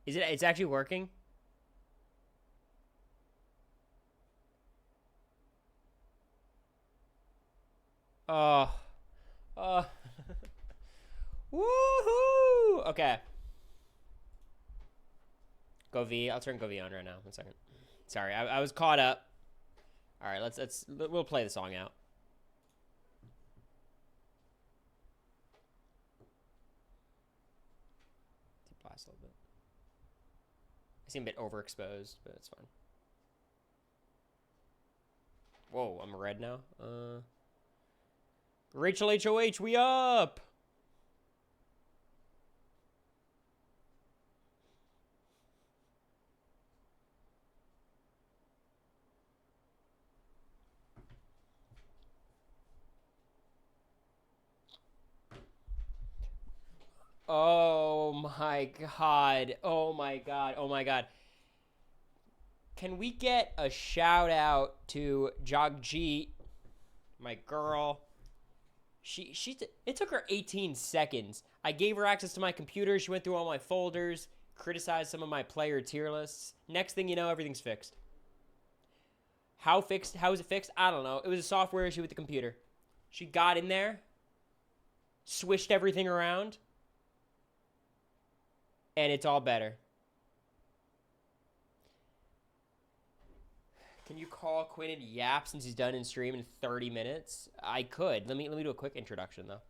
Is it? It's actually working? Oh. Oh. Woohoo! Okay. Go V. I'll turn Go V on right now. 1 second. Sorry, I was caught up. All right, we'll play the song out. Blast a little bit. I seem a bit overexposed, but it's fine. Whoa, I'm red now. Rachel HoH, we up! Oh my god. Oh my god. Oh my god. Can we get a shout out to Jagjit, my girl? It took her 18 seconds. I gave her access to my computer. She went through all my folders, criticized some of my player tier lists. Next thing you know, everything's fixed. How is it fixed? I don't know. It was a software issue with the computer. She got in there, swished everything around, and it's all better. Can you call Quinn and yap since he's done in stream in 30 minutes? I could. Let me do a quick introduction though.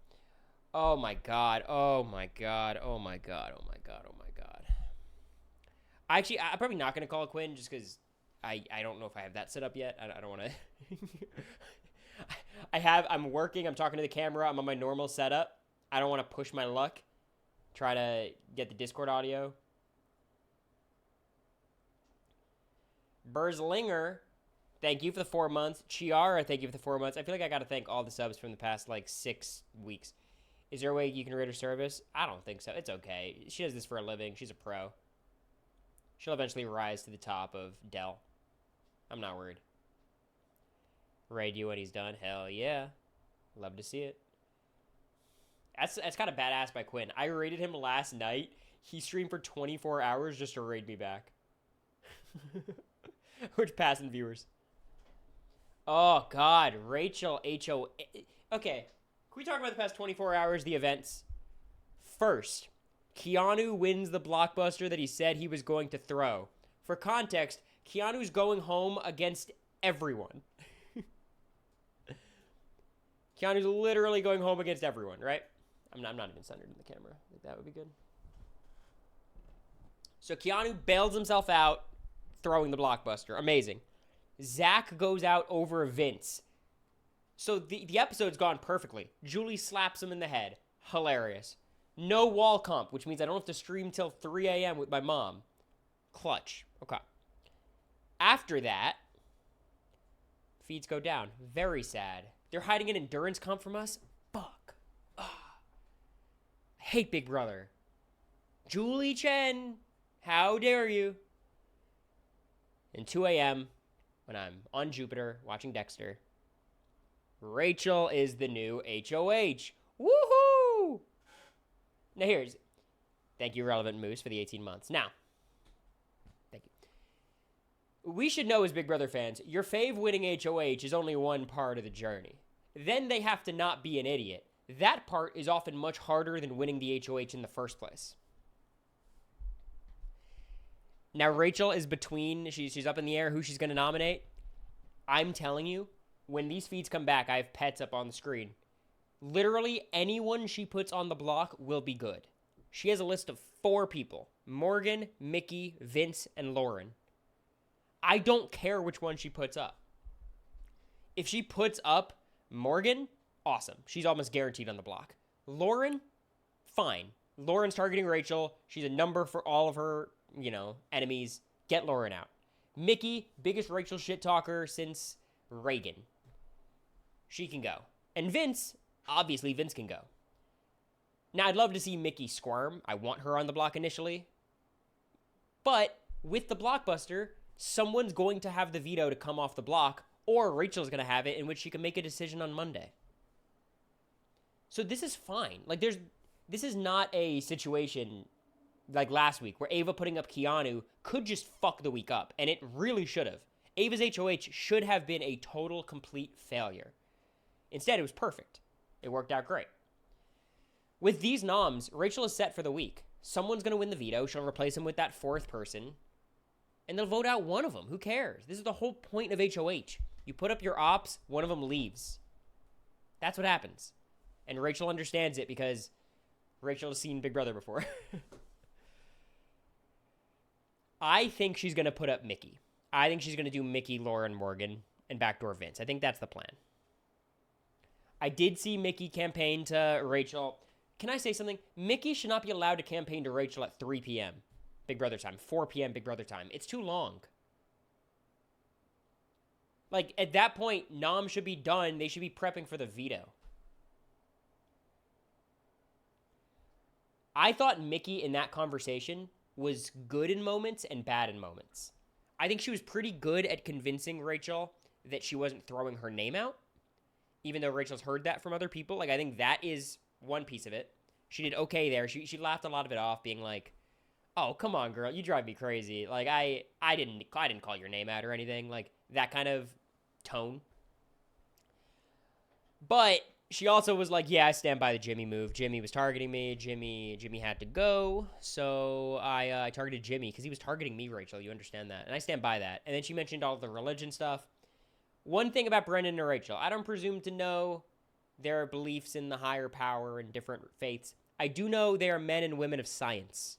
Oh my god. Oh my god. Oh my god. Oh my god. Oh my god. I'm probably not gonna call Quinn just because I don't know if I have that set up yet. I don't want to. I'm working. I'm talking to the camera. I'm on my normal setup. I don't want to push my luck. Try to get the Discord audio. Burzlinger, thank you for the 4 months. Chiara, thank you for the 4 months. I feel like I got to thank all the subs from the past, 6 weeks. Is there a way you can rate her service? I don't think so. It's okay. She does this for a living. She's a pro. She'll eventually rise to the top of Dell. I'm not worried. Raid you when he's done? Hell yeah. Love to see it. That's kind of badass by Quinn. I raided him last night. He streamed for 24 hours just to raid me back. Which passing viewers. Oh, God. Rachel H.O. Okay. Can we talk about the past 24 hours, the events? First, Keanu wins the blockbuster that he said he was going to throw. For context, Keanu's going home against everyone. Keanu's literally going home against everyone, right? I'm not even centered in the camera. I think that would be good. So Keanu bails himself out, throwing the blockbuster. Amazing. Zach goes out over Vince. So the episode's gone perfectly. Julie slaps him in the head. Hilarious. No wall comp, which means I don't have to stream till 3 a.m. with my mom. Clutch. Okay. After that, feeds go down. Very sad. They're hiding an endurance comp from us? Fuck. I hate Big Brother. Julie Chen, how dare you? And 2 a.m., when I'm on Jupiter watching Dexter, Rachel is the new HoH. Woohoo! Now here's, thank you, Relevant Moose, for the 18 months. Now, thank you. We should know as Big Brother fans, your fave winning HoH is only one part of the journey. Then they have to not be an idiot. That part is often much harder than winning the HoH in the first place. Now, Rachel is between, she's up in the air who she's going to nominate. I'm telling you, when these feeds come back, I have pets up on the screen. Literally anyone she puts on the block will be good. She has a list of 4 people. Morgan, Mickey, Vince, and Lauren. I don't care which one she puts up. If she puts up Morgan, awesome. She's almost guaranteed on the block. Lauren, fine. Lauren's targeting Rachel. She's a number for all of her, enemies. Get Lauren out. Mickey, biggest Rachel shit talker since Reagan. She can go. And Vince, obviously Vince can go. Now, I'd love to see Mickey squirm. I want her on the block initially. But with the blockbuster, someone's going to have the veto to come off the block, or Rachel's going to have it, in which she can make a decision on Monday. So this is fine. This is not a situation like last week, where Ava putting up Keanu could just fuck the week up, and it really should have. Ava's HOH should have been a total, complete failure. Instead, it was perfect. It worked out great. With these noms, Rachel is set for the week. Someone's going to win the veto. She'll replace him with that fourth person, and they'll vote out one of them. Who cares? This is the whole point of HOH. You put up your ops, one of them leaves. That's what happens. And Rachel understands it because Rachel has seen Big Brother before. I think she's going to put up Mickey. I think she's going to do Mickey, Lauren, Morgan, and backdoor Vince. I think that's the plan. I did see Mickey campaign to Rachel. Can I say something? Mickey should not be allowed to campaign to Rachel at 3 p.m. Big Brother time. 4 p.m. Big Brother time. It's too long. Like, at that point, Nom should be done. They should be prepping for the veto. I thought Mickey in that conversation was good in moments and bad in moments. I think she was pretty good at convincing Rachel that she wasn't throwing her name out, even though Rachel's heard that from other people. Like, I think that is one piece of it. She did okay there. She laughed a lot of it off, being like, "Oh, come on, girl, you drive me crazy. Like, I didn't call your name out or anything." Like, that kind of tone. But she also was like, "Yeah, I stand by the Jimmy move. Jimmy was targeting me. Jimmy had to go, so I targeted Jimmy because he was targeting me, Rachel. You understand that, and I stand by that." And then she mentioned all the religion stuff. One thing about Brendan and Rachel, I don't presume to know their beliefs in the higher power and different faiths. I do know they are men and women of science.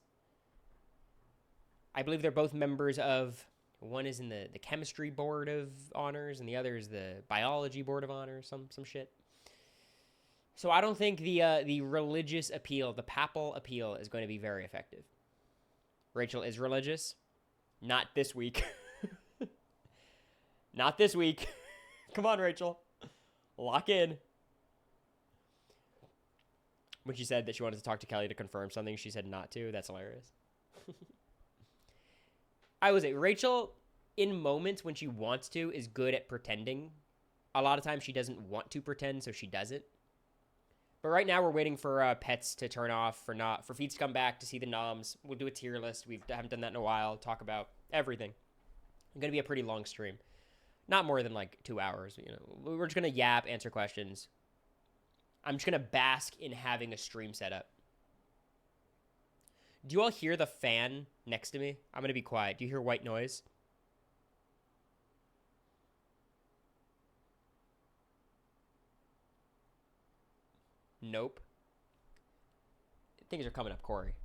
I believe they're both members of, one is in the chemistry board of honors, and the other is the biology board of honors, some shit. So I don't think the religious appeal, the papal appeal, is going to be very effective. Rachel is religious. Not this week. Not this week. Come on, Rachel. Lock in. When she said that she wanted to talk to Kelly to confirm something, she said not to. That's hilarious. I would say Rachel, in moments when she wants to, is good at pretending. A lot of times she doesn't want to pretend, so she does it. But right now we're waiting for pets to turn off, for feeds to come back, to see the noms. We'll do a tier list. We haven't done that in a while. Talk about everything. It's going to be a pretty long stream. Not more than like 2 hours. You know, we're just going to yap, answer questions. I'm just going to bask in having a stream set up. Do you all hear the fan next to me? I'm going to be quiet. Do you hear white noise? Nope. Things are coming up, Cory.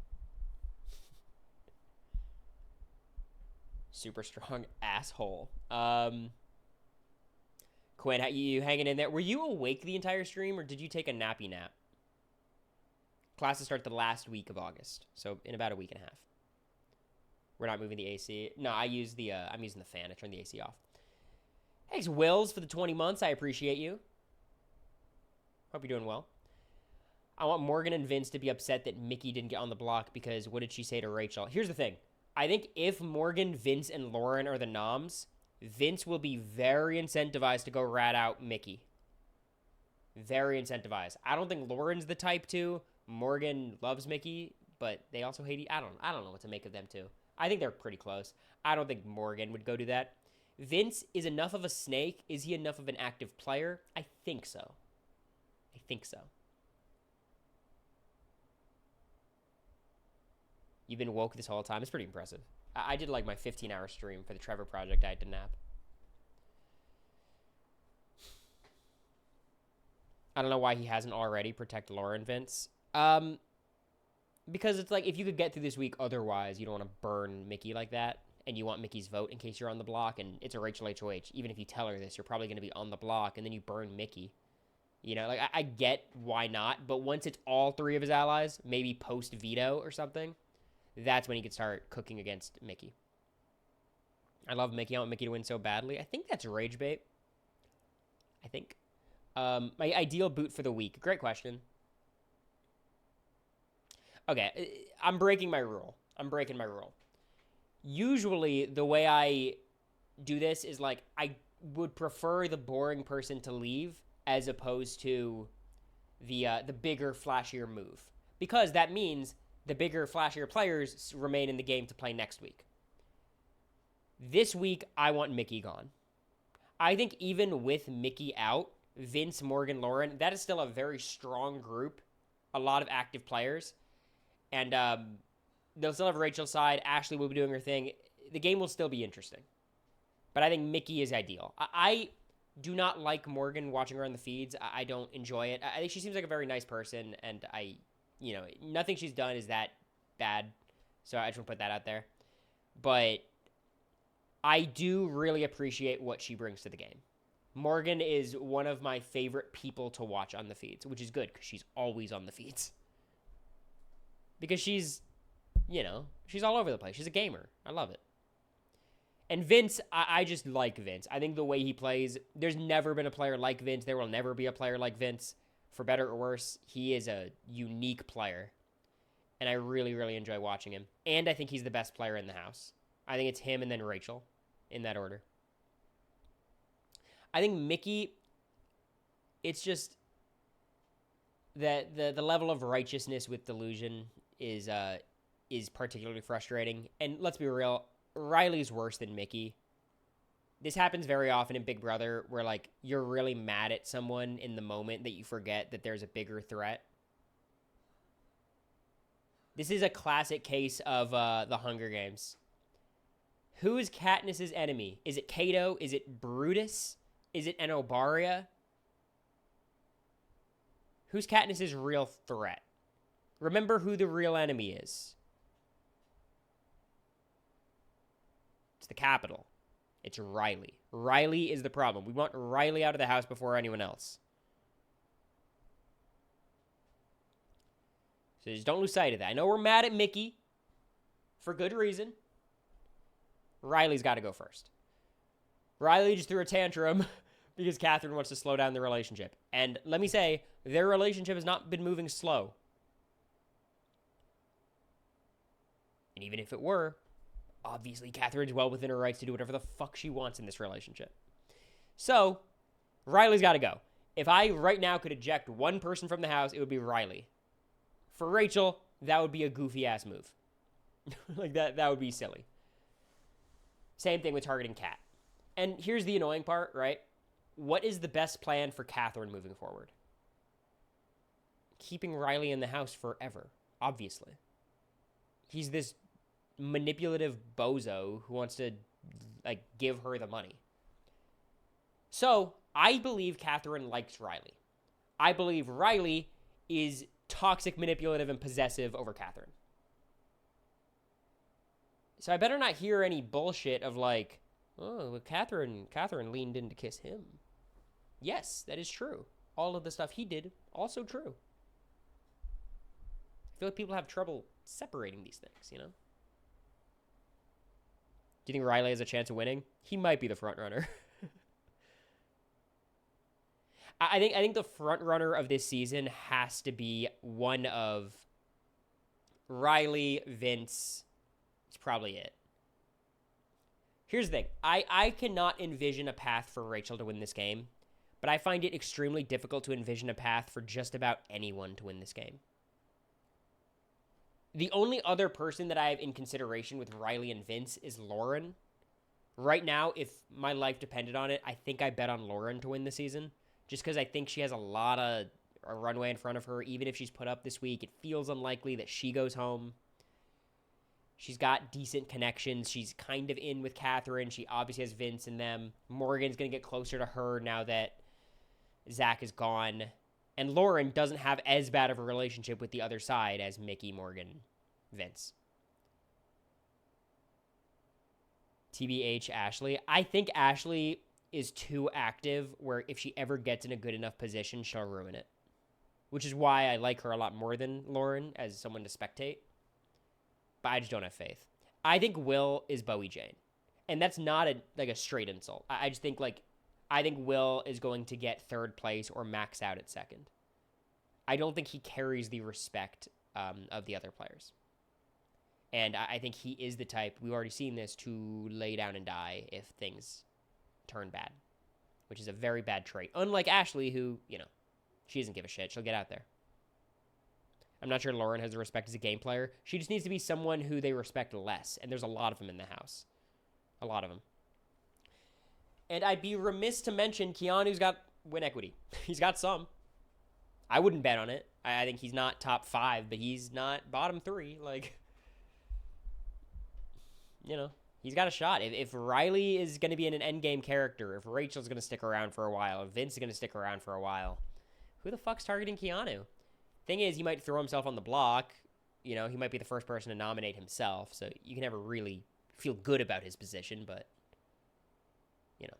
Super strong asshole. Quinn, how you hanging in there? Were you awake the entire stream, or did you take a nappy nap? Classes start the last week of August, so in about a week and a half. We're not moving the AC. No, I'm using the fan. I turned the AC off. Thanks, Wills, for the 20 months. I appreciate you. Hope you're doing well. I want Morgan and Vince to be upset that Mickey didn't get on the block because what did she say to Rachel? Here's the thing. I think if Morgan, Vince, and Lauren are the noms, Vince will be very incentivized to go rat out Mickey. Very incentivized. I don't think Lauren's the type to. Morgan loves Mickey, but they also hate. I don't know what to make of them two. I think they're pretty close. I don't think Morgan would go do that. Vince is enough of a snake. Is he enough of an active player? I think so. You've been woke this whole time. It's pretty impressive. I did like my 15-hour stream for the Trevor project. I had to nap. I don't know why he hasn't already protect Lauren, Vince. Because it's like, if you could get through this week otherwise, you don't want to burn Mickey like that, and you want Mickey's vote in case you're on the block, and it's a Rachel HOH. Even if you tell her this, you're probably going to be on the block, and then you burn Mickey. You know, like, I get why not, but once it's all three of his allies, maybe post-veto or something, that's when he could start cooking against Mickey. I love Mickey. I want Mickey to win so badly. I think that's rage bait. I think. My ideal boot for the week. Great question. Okay, I'm breaking my rule. Usually, the way I do this is, like, I would prefer the boring person to leave as opposed to the bigger, flashier move. Because that means the bigger, flashier players remain in the game to play next week. This week, I want Mickey gone. I think even with Mickey out, Vince, Morgan, Lauren, that is still a very strong group. A lot of active players. And they'll still have Rachel's side. Ashley will be doing her thing. The game will still be interesting. But I think Mickey is ideal. I do not like Morgan watching her on the feeds. I don't enjoy it. I think she seems like a very nice person. And nothing she's done is that bad. So I just want to put that out there. But I do really appreciate what she brings to the game. Morgan is one of my favorite people to watch on the feeds, which is good because she's always on the feeds. Because she's all over the place. She's a gamer. I love it. And Vince, I just like Vince. I think the way he plays, there's never been a player like Vince. There will never be a player like Vince. For better or worse, he is a unique player. And I really, really enjoy watching him. And I think he's the best player in the house. I think it's him and then Rachel in that order. I think Mickey, it's just that the level of righteousness with delusion is particularly frustrating. And let's be real, Riley's worse than Mickey. This happens very often in Big Brother where, like, you're really mad at someone in the moment that you forget that there's a bigger threat. This is a classic case of the Hunger Games. Who is Katniss's enemy? Is it Kato? Is it Brutus? Is it Enobaria? Who's Katniss's real threat? Remember who the real enemy is. It's the Capitol. It's Riley. Riley is the problem. We want Riley out of the house before anyone else. So just don't lose sight of that. I know we're mad at Mickey for good reason. Riley's got to go first. Riley just threw a tantrum because Catherine wants to slow down the relationship. And let me say, their relationship has not been moving slow. And even if it were, obviously Catherine's well within her rights to do whatever the fuck she wants in this relationship. So, Riley's got to go. If I right now could eject one person from the house, it would be Riley. For Rachel, that would be a goofy-ass move. Like, that would be silly. Same thing with targeting Kat. And here's the annoying part, right? What is the best plan for Catherine moving forward? Keeping Riley in the house forever, obviously. He's this manipulative bozo who wants to, like, give her the money. So, I believe Catherine likes Riley. I believe Riley is toxic, manipulative, and possessive over Catherine. So I better not hear any bullshit of like, oh, Catherine leaned in to kiss him. Yes, that is true. All of the stuff he did, also true. I feel like people have trouble separating these things, you know? Do you think Riley has a chance of winning? He might be the front runner. I think the front runner of this season has to be one of Riley, Vince. It's probably it. Here's the thing. I cannot envision a path for Rachel to win this game, but I find it extremely difficult to envision a path for just about anyone to win this game. The only other person that I have in consideration with Riley and Vince is Lauren. Right now, if my life depended on it, I think I bet on Lauren to win the season. Just because I think she has a lot of a runway in front of her. Even if she's put up this week, it feels unlikely that she goes home. She's got decent connections. She's kind of in with Catherine. She obviously has Vince in them. Morgan's going to get closer to her now that Zach is gone. And Lauren doesn't have as bad of a relationship with the other side as Mickey, Morgan, Vince. TBH, Ashley. I think Ashley is too active where if she ever gets in a good enough position, she'll ruin it. Which is why I like her a lot more than Lauren as someone to spectate. But I just don't have faith. I think Will is Bowie Jane. And that's not a straight insult. I just think I think Will is going to get third place or max out at second. I don't think he carries the respect of the other players. And I think he is the type, we've already seen this, to lay down and die if things turn bad. Which is a very bad trait. Unlike Ashley, who, she doesn't give a shit. She'll get out there. I'm not sure Lauren has the respect as a game player. She just needs to be someone who they respect less. And there's a lot of them in the house. A lot of them. And I'd be remiss to mention Keanu's got win equity. He's got some. I wouldn't bet on it. I think he's not top 5, but he's not bottom 3. Like, you know, he's got a shot. If Riley is going to be an endgame character, if Rachel's going to stick around for a while, if Vince is going to stick around for a while, who the fuck's targeting Keanu? Thing is, he might throw himself on the block. You know, he might be the first person to nominate himself, so you can never really feel good about his position, but, you know.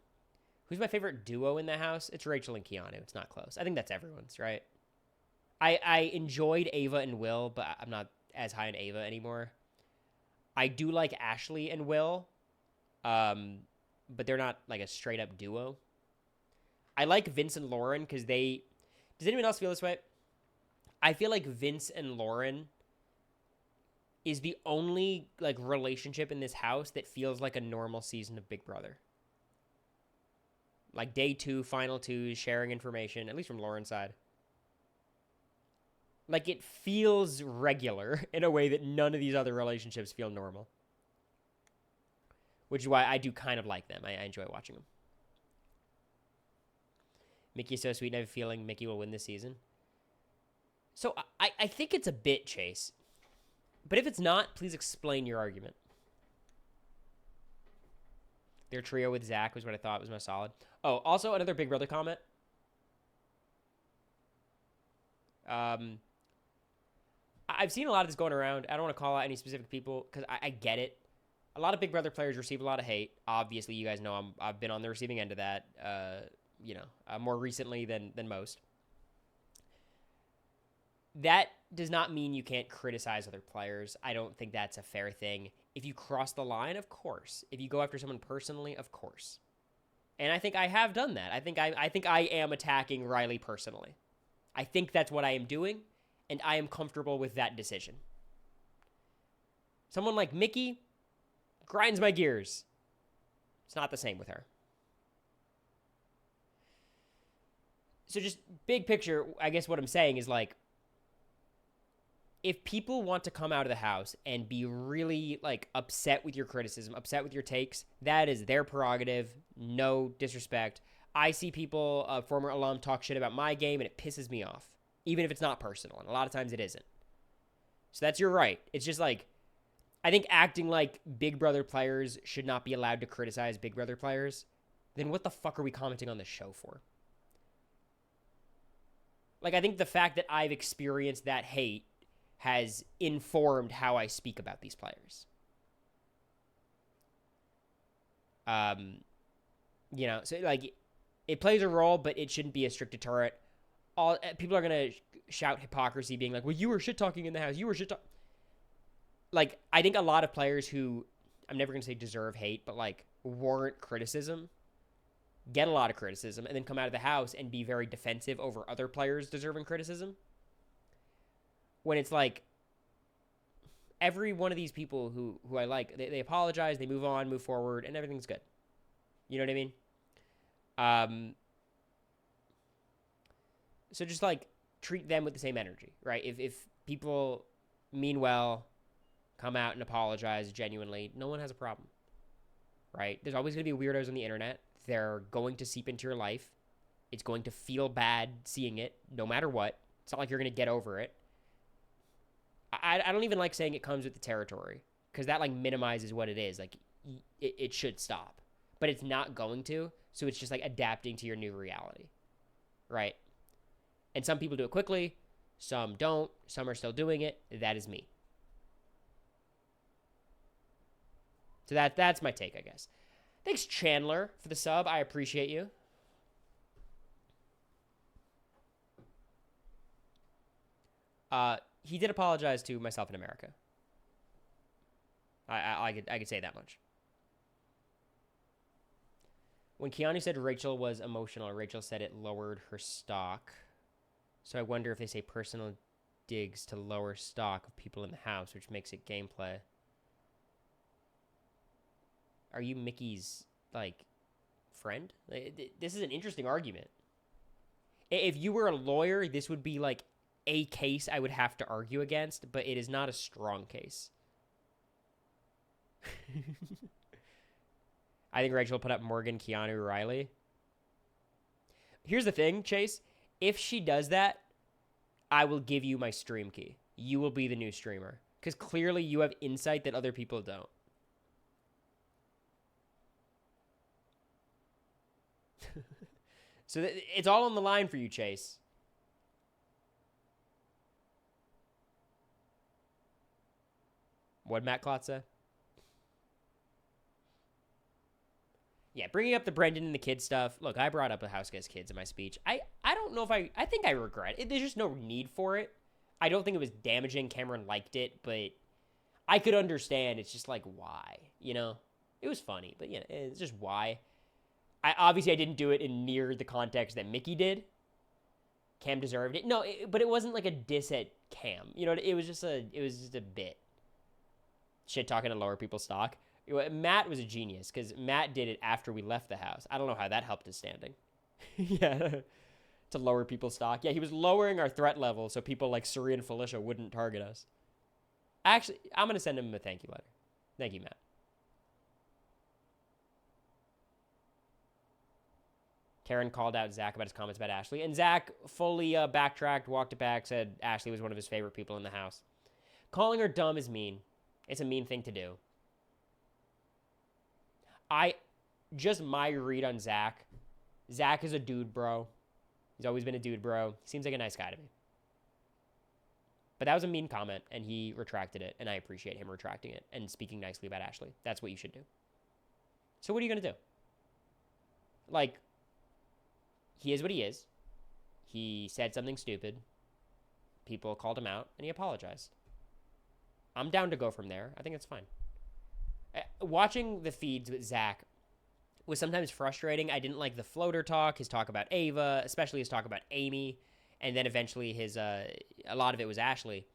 Who's my favorite duo in the house? It's Rachel and Keanu. It's not close. I think that's everyone's, right? I enjoyed Ava and Will, but I'm not as high on Ava anymore. I do like Ashley and Will, but they're not like a straight up duo. I like Vince and Lauren because they... Does anyone else feel this way? I feel like Vince and Lauren is the only like relationship in this house that feels like a normal season of Big Brother. Like day 2, final 2, sharing information, at least from Lauren's side. Like, it feels regular in a way that none of these other relationships feel normal. Which is why I do kind of like them. I enjoy watching them. Mickey's so sweet, and I have a feeling Mickey will win this season. So, I think it's a bit, Chase. But if it's not, please explain your argument. Their trio with Zach was what I thought was most solid. Oh, also another Big Brother comment. I've seen a lot of this going around. I don't want to call out any specific people because I get it. A lot of Big Brother players receive a lot of hate. Obviously, you guys know I've been on the receiving end of that, more recently than most. That does not mean you can't criticize other players. I don't think that's a fair thing. If you cross the line, of course. If you go after someone personally, of course. And I think I have done that. I think I am attacking Riley personally. I think that's what I am doing, and I am comfortable with that decision. Someone like Mickey grinds my gears. It's not the same with her. So just big picture, I guess what I'm saying is like, if people want to come out of the house and be really like upset with your criticism, upset with your takes, that is their prerogative. No disrespect. I see people, former alum, talk shit about my game and it pisses me off, even if it's not personal. And a lot of times it isn't. So that's your right. It's just like, I think acting like Big Brother players should not be allowed to criticize Big Brother players. Then what the fuck are we commenting on the show for? Like, I think the fact that I've experienced that hate has informed how I speak about these players. So like it plays a role, but it shouldn't be a strict deterrent. All people are gonna shout hypocrisy, being like, "Well, you were shit talking in the house. You were shit talking." Like, I think a lot of players who I'm never gonna say deserve hate, but like warrant criticism, get a lot of criticism, and then come out of the house and be very defensive over other players deserving criticism. When it's like, every one of these people who I like, they apologize, they move on, move forward, and everything's good. You know what I mean? So just like treat them with the same energy, right? If people mean well, come out and apologize genuinely, no one has a problem, right? There's always going to be weirdos on the internet. They're going to seep into your life. It's going to feel bad seeing it, no matter what. It's not like you're going to get over it. I don't even like saying it comes with the territory, because that like minimizes what it is. Like it should stop, but it's not going to. So it's just like adapting to your new reality, right? And some people do it quickly, some don't, some are still doing it. That is me. So that's my take, I guess. Thanks, Chandler, for the sub. I appreciate you. He did apologize to Myself in America. I could say that much. When Keanu said Rachel was emotional, Rachel said it lowered her stock. So I wonder if they say personal digs to lower stock of people in the house, which makes it gameplay. Are you Mickey's, like, friend? This is an interesting argument. If you were a lawyer, this would be, like, a case I would have to argue against, but it is not a strong case. I think Rachel will put up Morgan, Keanu, Riley. Here's the thing, Chase. If she does that, I will give you my stream key. You will be the new streamer. Because clearly you have insight that other people don't. So it's all on the line for you, Chase. What'd Matt Klotz say? Yeah, bringing up the Brendan and the kid stuff. Look, I brought up the Houseguest kids in my speech. I don't know if I think I regret it. There's just no need for it. I don't think it was damaging. Cameron liked it, but I could understand. It's just like, why? You know? It was funny, but yeah, it's just why. Obviously, I didn't do it in near the context that Mickey did. Cam deserved it. No, but it wasn't like a diss at Cam. You know, it was just a bit. Shit talking to lower people's stock. Matt was a genius because Matt did it after we left the house. I don't know how that helped his standing. Yeah, to lower people's stock. Yeah, he was lowering our threat level so people like Suri and Felicia wouldn't target us. Actually, I'm going to send him a thank you letter. Thank you, Matt. Karen called out Zach about his comments about Ashley, and Zach fully backtracked, walked it back, said Ashley was one of his favorite people in the house. Calling her dumb is mean. It's a mean thing to do. Just my read on Zach. Zach is a dude, bro. He's always been a dude, bro. He seems like a nice guy to me. But that was a mean comment, and he retracted it, and I appreciate him retracting it and speaking nicely about Ashley. That's what you should do. So what are you going to do? Like, he is what he is. He said something stupid. People called him out, and he apologized. I'm down to go from there. I think it's fine. Watching the feeds with Zach was sometimes frustrating. I didn't like the floater talk, his talk about Ava, especially his talk about Amy, and then eventually his a lot of it was Ashley.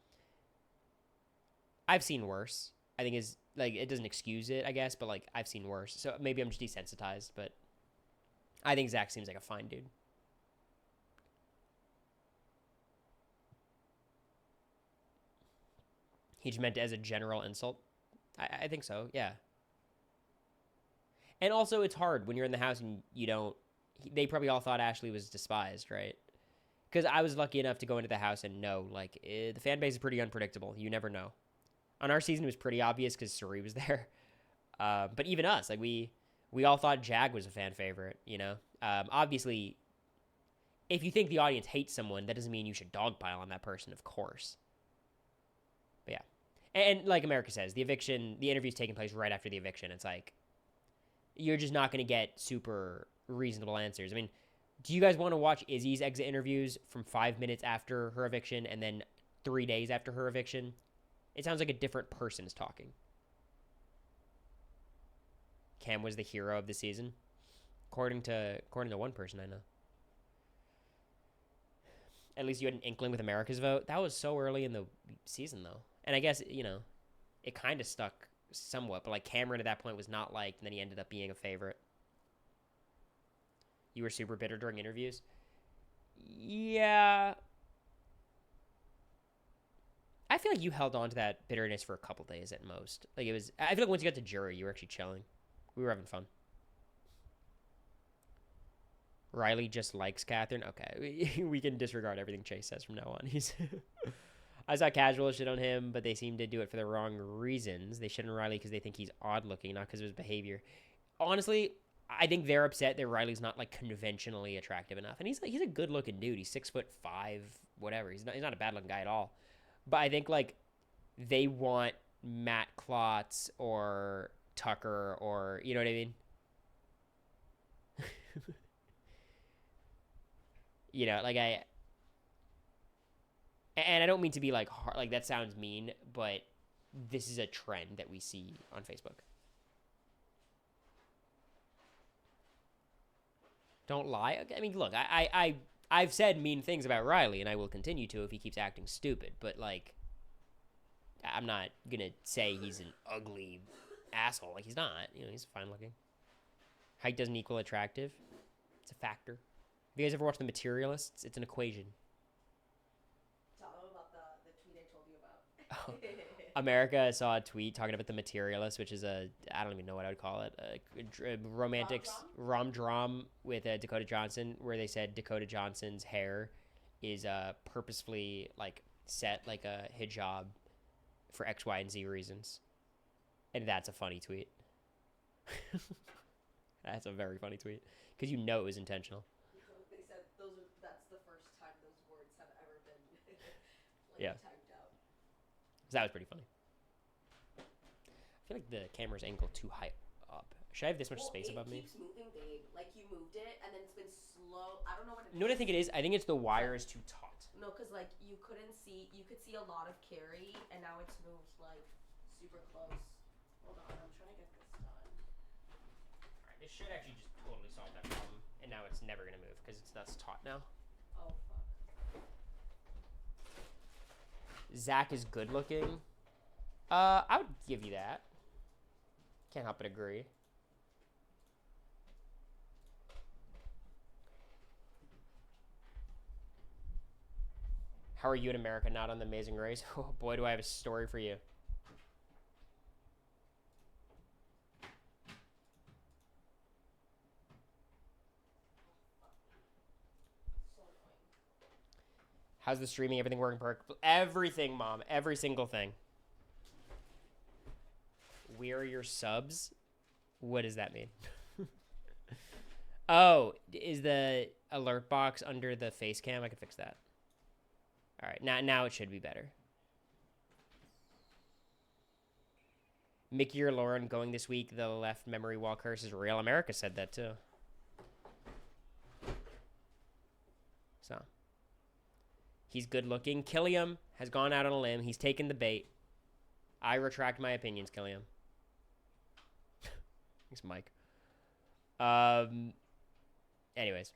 I've seen worse. I think is like it doesn't excuse it, I guess, but like I've seen worse. So maybe I'm just desensitized, but I think Zach seems like a fine dude. He just meant it as a general insult. I think so, yeah. And also, it's hard when you're in the house and you don't... They probably all thought Ashley was despised, right? Because I was lucky enough to go into the house and know, like, the fan base is pretty unpredictable. You never know. On our season, it was pretty obvious because Suri was there. But even us, like, we all thought Jag was a fan favorite, you know? Obviously, if you think the audience hates someone, that doesn't mean you should dogpile on that person, of course. But yeah. And like America says, the interview's taking place right after the eviction. It's like, you're just not going to get super reasonable answers. I mean, do you guys want to watch Izzy's exit interviews from 5 minutes after her eviction and then 3 days after her eviction? It sounds like a different person is talking. Cam was the hero of the season, according to one person I know. At least you had an inkling with America's vote. That was so early in the season, though. And I guess, you know, it kind of stuck somewhat. But, like, Cameron at that point was not liked, and then he ended up being a favorite. You were super bitter during interviews? Yeah. I feel like you held on to that bitterness for a couple days at most. Like, it was... I feel like once you got to jury, you were actually chilling. We were having fun. Riley just likes Catherine. Okay, we can disregard everything Chase says from now on. I saw casual shit on him, but they seem to do it for the wrong reasons. They shit on Riley because they think he's odd looking, not because of his behavior. Honestly, I think they're upset that Riley's not like conventionally attractive enough, and he's a good looking dude. He's 6'5", whatever. He's not a bad looking guy at all. But I think like they want Matt Klotz or Tucker or you know what I mean. You know, like and I don't mean to be like hard, like that sounds mean, but this is a trend that we see on Facebook. Don't lie. I mean, look, I've said mean things about Riley, and I will continue to if he keeps acting stupid. But like, I'm not gonna say he's an ugly asshole. Like he's not. You know, he's fine looking. Height doesn't equal attractive. It's a factor. Have you guys ever watched The Materialists? It's an equation. America saw a tweet talking about The Materialist, which is I don't even know what I would call it, a romantic rom-dram with Dakota Johnson, where they said Dakota Johnson's hair is purposefully like set like a hijab for X, Y, and Z reasons. And that's a funny tweet. That's a very funny tweet. Because you know it was intentional. They said that's the first time those words have ever been typed out. So that was pretty funny. I feel like the camera's angled too high up. Should I have this much space above me? It keeps moving, babe. Like you moved it, and then it's been slow. I don't know what it is. You know what I think it is? I think it's the wire is too taut. No, because like you could see a lot of Carrie, and now it's moved like super close. Hold on, I'm trying to get this done. Alright, this should actually just totally solve that problem. And now it's never gonna move because that's taut now. Oh fuck. Zach is good looking. I would give you that. Can't help but agree. How are you in America not on The Amazing Race? Oh boy, do I have a story for you. So annoying. How's the streaming? Everything working perfect? Everything, Mom. Every single thing. Where are your subs? What does that mean? Oh, is the alert box under the face cam? I can fix that. All right, now it should be better. Mickey or Lauren going this week. The left memory wall curse is real. America said that too. So he's good looking. Killiam has gone out on a limb. He's taken the bait. I retract my opinions, Killiam. Thanks, Mike. Anyways.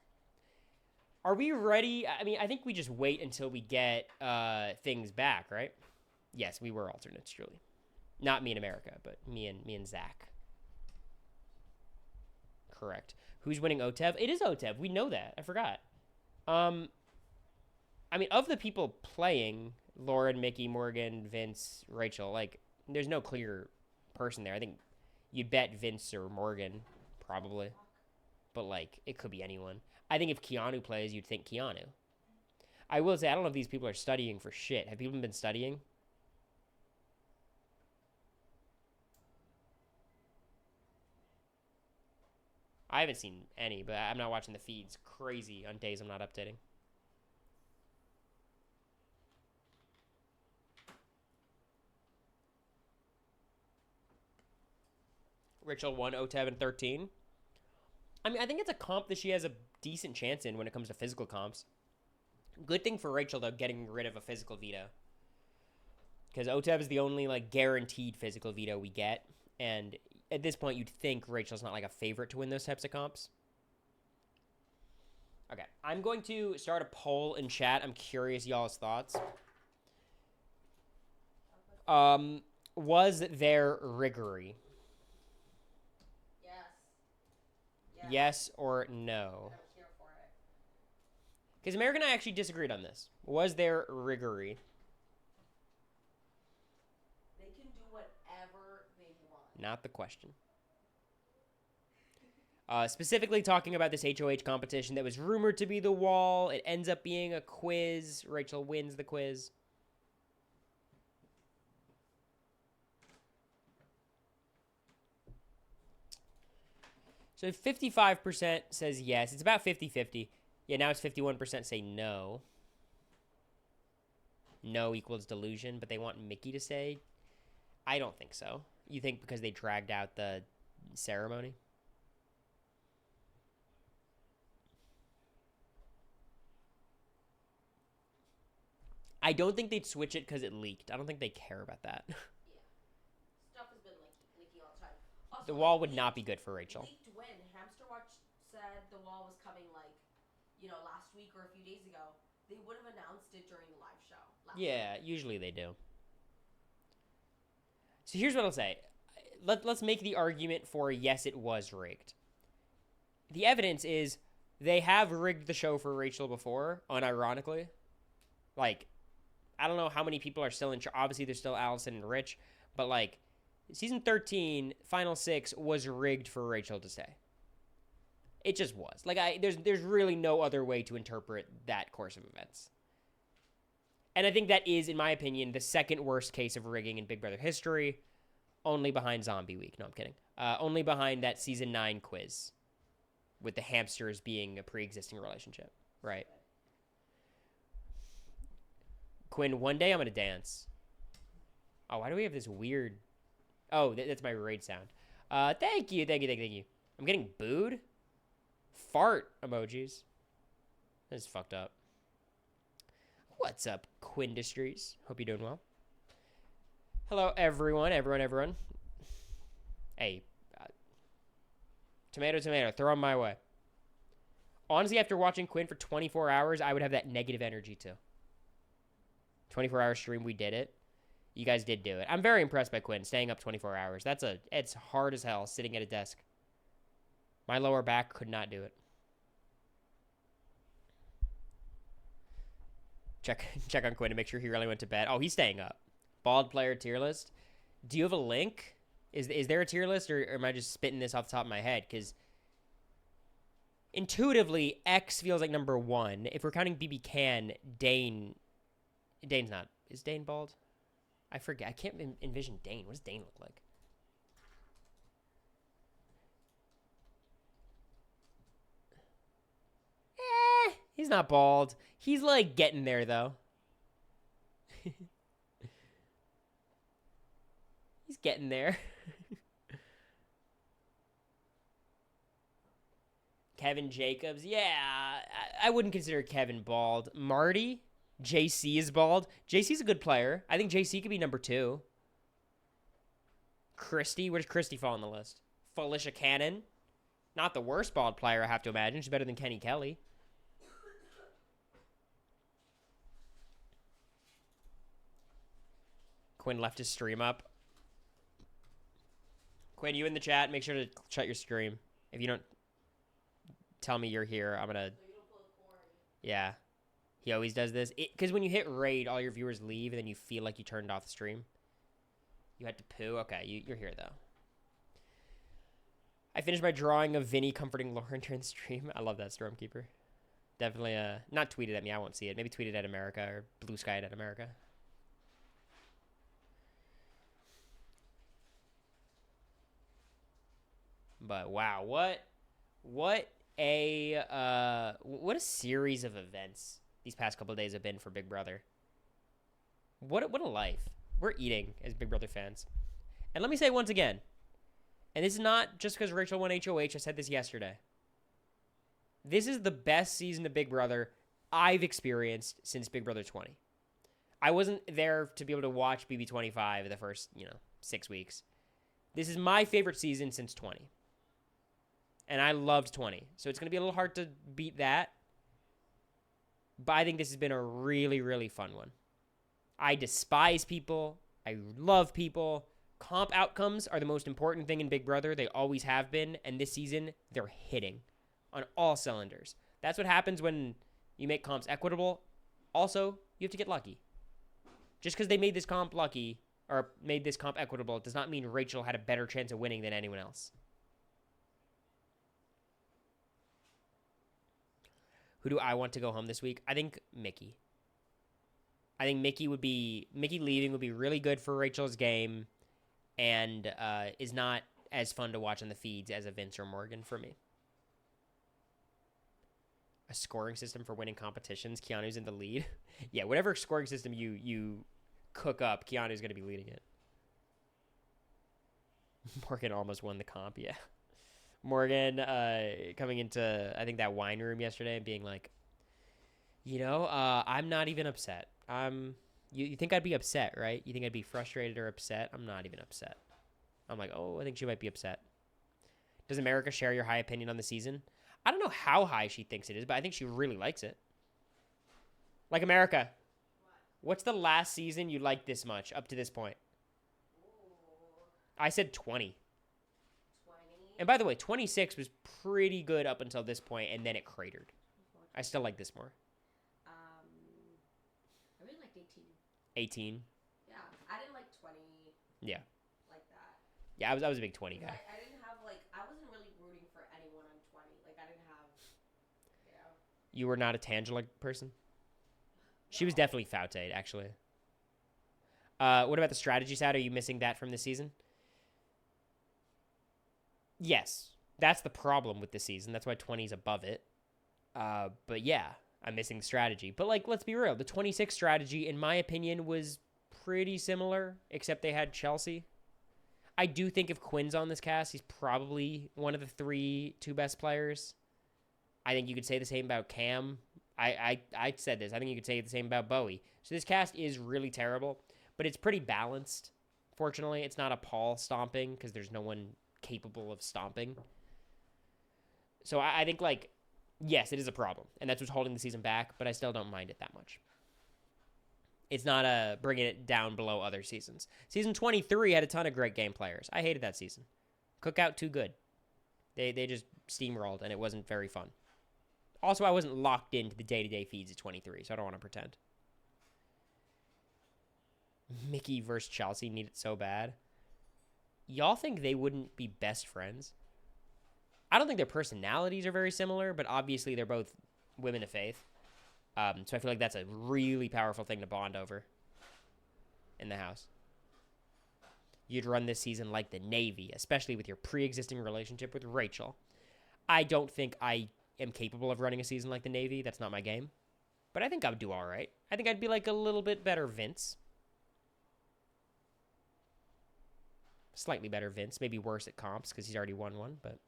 Are we ready? I mean, I think we just wait until we get things back, right? Yes, we were alternates, Julie. Not me and America, but me and Zach. Correct. Who's winning OTEV? It is OTEV. We know that. I forgot. I mean, of the people playing, Lauren, Mickey, Morgan, Vince, Rachel, like, there's no clear person there. I think you'd bet Vince or Morgan, probably. But, like, it could be anyone. I think if Keanu plays, you'd think Keanu. I will say, I don't know if these people are studying for shit. Have people been studying? I haven't seen any, but I'm not watching the feeds. Crazy on days I'm not updating. Rachel won OTEV in 13. I mean, I think it's a comp that she has a decent chance in when it comes to physical comps. Good thing for Rachel, though, getting rid of a physical veto. Because OTEV is the only, like, guaranteed physical veto we get. And at this point, you'd think Rachel's not, like, a favorite to win those types of comps. Okay, I'm going to start a poll in chat. I'm curious y'all's thoughts. Was there riggery? Yes or no? I'm here for it. Because America and I actually disagreed on this. Was there riggery? They can do whatever they want. Not the question. Specifically talking about this HoH competition that was rumored to be the wall. It ends up being a quiz. Rachel wins the quiz. So 55% says yes. It's about 50-50. Yeah, now it's 51% say no. No equals delusion, but they want Mickey to say. I don't think so. You think because they dragged out the ceremony? I don't think they'd switch it because it leaked. I don't think they care about that. Yeah. Stuff has been leaking all the time. Also, The wall would not be good for Rachel. Leaked when Hamster Watch said the wall was coming, like, last week or a few days ago. They would have announced it during the live show. Yeah, usually they do. So here's what I'll say. Let's make the argument for yes, it was rigged. The evidence is they have rigged the show for Rachel before, unironically. Like, I don't know how many people are still in charge. Obviously, there's still Allison and Rich, but like season 13, final 6 was rigged for Rachel to stay. It just was. Like there's really no other way to interpret that course of events. And I think that is, in my opinion, the second worst case of rigging in Big Brother history, only behind Zombie Week. No, I'm kidding. Only behind that season 9 quiz with the hamsters being a pre-existing relationship, right? Quinn, one day I'm going to dance. Oh, why do we have this weird... Oh, that's my raid sound. Thank you. I'm getting booed? Fart emojis. This is fucked up. What's up, Quindustries? Hope you're doing well. Hello, everyone. Hey, tomato, throw them my way. Honestly, after watching Quinn for 24 hours, I would have that negative energy too. 24-hour stream, we did it. You guys did do it. I'm very impressed by Quinn staying up 24 hours. It's hard as hell sitting at a desk. My lower back could not do it. Check on Quinn to make sure he really went to bed. Oh, he's staying up. Bald player tier list. Do you have a link? Is there a tier list, or am I just spitting this off the top of my head? Because intuitively, X feels like number 1. If we're counting BB Can, Dane's not. Is Dane bald? I forget. I can't envision Dane. What does Dane look like? He's not bald. He's like getting there though. He's getting there. Kevin Jacobs. Yeah, I wouldn't consider Kevin bald. Marty? JC is bald. JC's a good player. I think JC could be number 2. Christy? Where does Christy fall on the list? Felicia Cannon? Not the worst bald player, I have to imagine. She's better than Kenny Kelly. Quinn left his stream up. Quinn, you in the chat, make sure to shut your stream. If you don't tell me you're here, I'm gonna... Yeah. He always does this. Because when you hit raid, all your viewers leave, and then you feel like you turned off the stream. You had to poo? Okay, you're here, though. I finished my drawing of Vinny comforting Lauren during the stream. I love that, Stormkeeper. Definitely, not tweeted at me. I won't see it. Maybe tweeted at America, or Blue Sky at America. But wow, what a series of events these past couple of days have been for Big Brother. What a life we're eating as Big Brother fans. And let me say once again, and this is not just because Rachel won HoH. I said this yesterday. This is the best season of Big Brother I've experienced since Big Brother 20. I wasn't there to be able to watch BB25 the first 6 weeks. This is my favorite season since 20. And I loved 20. So it's going to be a little hard to beat that. But I think this has been a really, really fun one. I despise people. I love people. Comp outcomes are the most important thing in Big Brother. They always have been. And this season, they're hitting on all cylinders. That's what happens when you make comps equitable. Also, you have to get lucky. Just because they made this comp lucky or made this comp equitable does not mean Rachel had a better chance of winning than anyone else. Who do I want to go home this week? I think Mickey. I think Mickey leaving would be really good for Rachel's game and is not as fun to watch on the feeds as a Vince or Morgan for me. A scoring system for winning competitions. Keanu's in the lead. Yeah, whatever scoring system you cook up, Keanu's going to be leading it. Morgan almost won the comp, yeah. Morgan coming into, I think, that wine room yesterday and being like, I'm not even upset. You think I'd be upset, right? You think I'd be frustrated or upset? I'm not even upset. I'm like, oh, I think she might be upset. Does America share your high opinion on the season? I don't know how high she thinks it is, but I think she really likes it. Like, America, what's the last season you liked this much up to this point? I said 20. And by the way, 26 was pretty good up until this point, and then it cratered. I still like this more. I really liked 18. 18. Yeah, I didn't like 20. Yeah. Like that. Yeah, I was a big 20 guy. I didn't have like I wasn't really rooting for anyone on 20. Like I didn't have, you know. You were not a Tangela person? She was No. definitely ffwd, actually. What about the strategy side? Are you missing that from this season? Yes. That's the problem with this season. That's why 20's above it. But yeah, I'm missing the strategy. But, like, let's be real. The 26 strategy, in my opinion, was pretty similar, except they had Chelsea. I do think if Quinn's on this cast, he's probably one of the two best players. I think you could say the same about Cam. I said this. I think you could say the same about Bowie. So this cast is really terrible, but it's pretty balanced. Fortunately, it's not a Paul stomping because there's no one capable of stomping. So I think, like, yes, it is a problem, and that's what's holding the season back, but I still don't mind it that much. It's not bringing it down below other seasons. Season 23 had a ton of great game players. I hated that season. Cookout, too good. They just steamrolled, and it wasn't very fun. Also, I wasn't locked into the day-to-day feeds of 23, so I don't want to pretend. Mickey versus Chelsea need it so bad. Y'all think they wouldn't be best friends? I don't think their personalities are very similar, but obviously they're both women of faith. So I feel like that's a really powerful thing to bond over in the house. You'd run this season like the Navy, especially with your pre-existing relationship with Rachel. I don't think I am capable of running a season like the Navy. That's not my game. But I think I would do all right. I think I'd be like a little bit better Vince. Slightly better Vince. Maybe worse at comps because he's already won one, but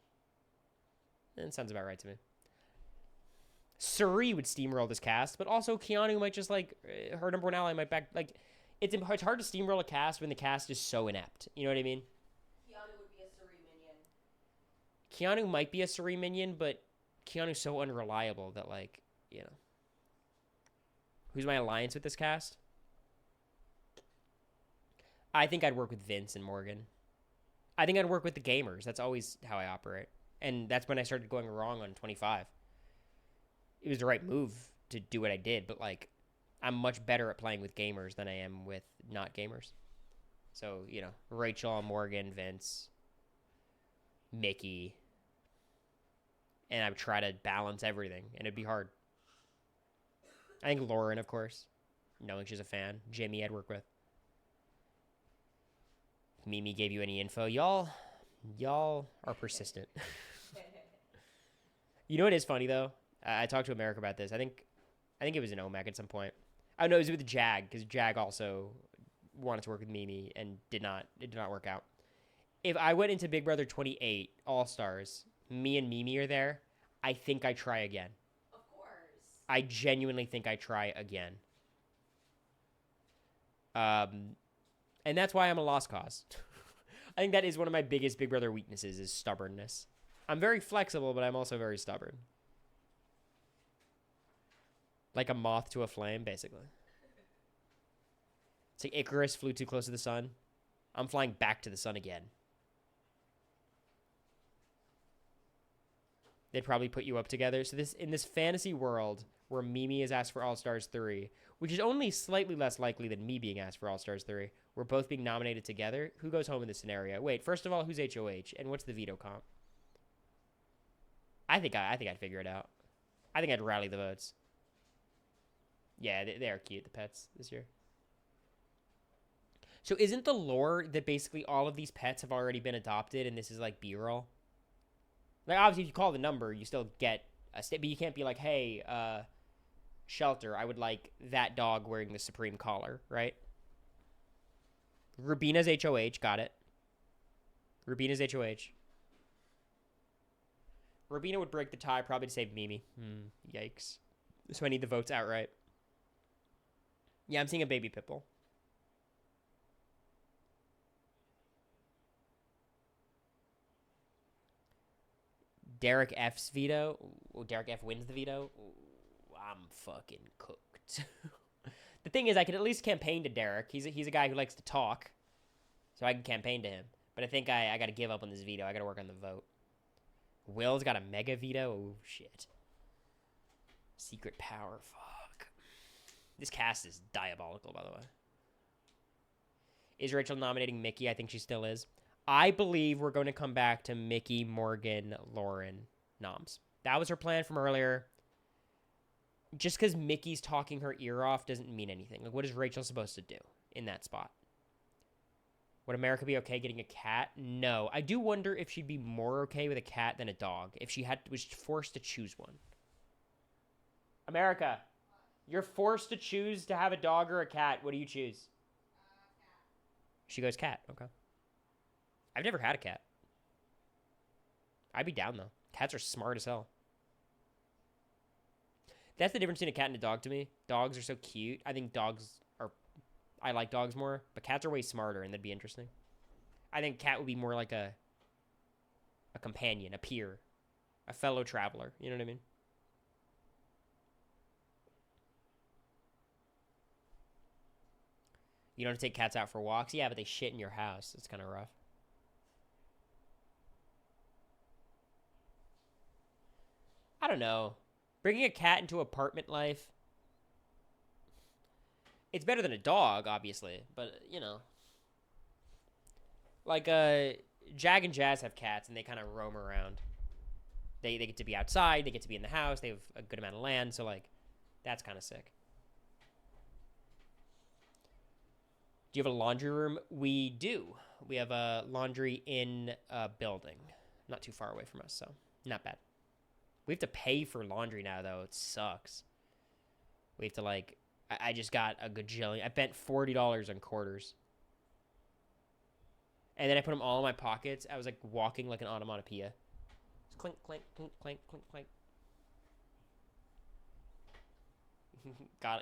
it sounds about right to me. Suri would steamroll this cast, but also Keanu might just, like, her number one ally might back, like, it's hard to steamroll a cast when the cast is so inept. You know what I mean? Keanu would be a Suri minion. Keanu might be a Suri minion, but Keanu's so unreliable that, like, you know. Who's my alliance with this cast? I think I'd work with Vince and Morgan. I think I'd work with the gamers. That's always how I operate. And that's when I started going wrong on 25. It was the right move to do what I did, but, like, I'm much better at playing with gamers than I am with not gamers. So, you know, Rachel, Morgan, Vince, Mickey, and I would try to balance everything, and it'd be hard. I think Lauren, of course, knowing she's a fan. Jimmy I'd work with. Mimi gave you any info. Y'all are persistent. You know what is funny, though? I talked to America about this. I think it was in OMAC at some point. Oh, no, it was with Jag, because Jag also wanted to work with Mimi and it did not work out. If I went into Big Brother 28 All-Stars, me and Mimi are there, I think I try again. Of course. I genuinely think I try again. And that's why I'm a lost cause. I think that is one of my biggest Big Brother weaknesses is stubbornness. I'm very flexible, but I'm also very stubborn. Like a moth to a flame, basically. It's like Icarus flew too close to the sun. I'm flying back to the sun again. They'd probably put you up together. So in this fantasy world where Mimi is asked for All-Stars 3, which is only slightly less likely than me being asked for All-Stars 3, we're both being nominated together. Who goes home in this scenario? Wait, first of all, who's HoH? And what's the veto comp? I think I'd figure it out. I think I'd rally the votes. Yeah, they are cute, the pets, this year. So isn't the lore that basically all of these pets have already been adopted and this is like B-roll? Like, obviously, if you call the number, you still get a state, but you can't be like, hey, Shelter, I would like that dog wearing the Supreme collar, right? Rubina's HoH, got it. Rubina's HoH. Rubina would break the tie probably to save Mimi. Yikes. So I need the votes outright. Yeah, I'm seeing a baby Pipple. Derek F's veto. Ooh, Derek F wins the veto. Ooh, I'm fucking cooked. The thing is, I could at least campaign to Derek. He's a guy who likes to talk. So I can campaign to him. But I think I got to give up on this veto. I got to work on the vote. Will's got a mega veto. Oh, shit. Secret power. Fuck. This cast is diabolical, by the way. Is Rachel nominating Mickey? I think she still is. I believe we're going to come back to Mickey, Morgan, Lauren noms. That was her plan from earlier. Just because Mickey's talking her ear off doesn't mean anything. Like, what is Rachel supposed to do in that spot? Would America be okay getting a cat? No. I do wonder if she'd be more okay with a cat than a dog if she was forced to choose one. America, you're forced to choose to have a dog or a cat. What do you choose? Cat. She goes cat. Okay. I've never had a cat. I'd be down, though. Cats are smart as hell. That's the difference between a cat and a dog to me. Dogs are so cute. I think I like dogs more, but cats are way smarter, and that'd be interesting. I think cat would be more like a companion, a peer, a fellow traveler. You know what I mean? You don't have to take cats out for walks? Yeah, but they shit in your house. It's kind of rough. I don't know. Bringing a cat into apartment life, it's better than a dog, obviously, but, you know. Like, Jag and Jazz have cats, and they kind of roam around. They get to be outside, they get to be in the house, they have a good amount of land, so, like, that's kind of sick. Do you have a laundry room? We do. We have a laundry in a building, not too far away from us, so not bad. We have to pay for laundry now, though. It sucks. We have to, like... I just got a gajillion. I spent $40 on quarters. And then I put them all in my pockets. I was, like, walking like an onomatopoeia. Just clink, clink, clink, clink, clink, clink.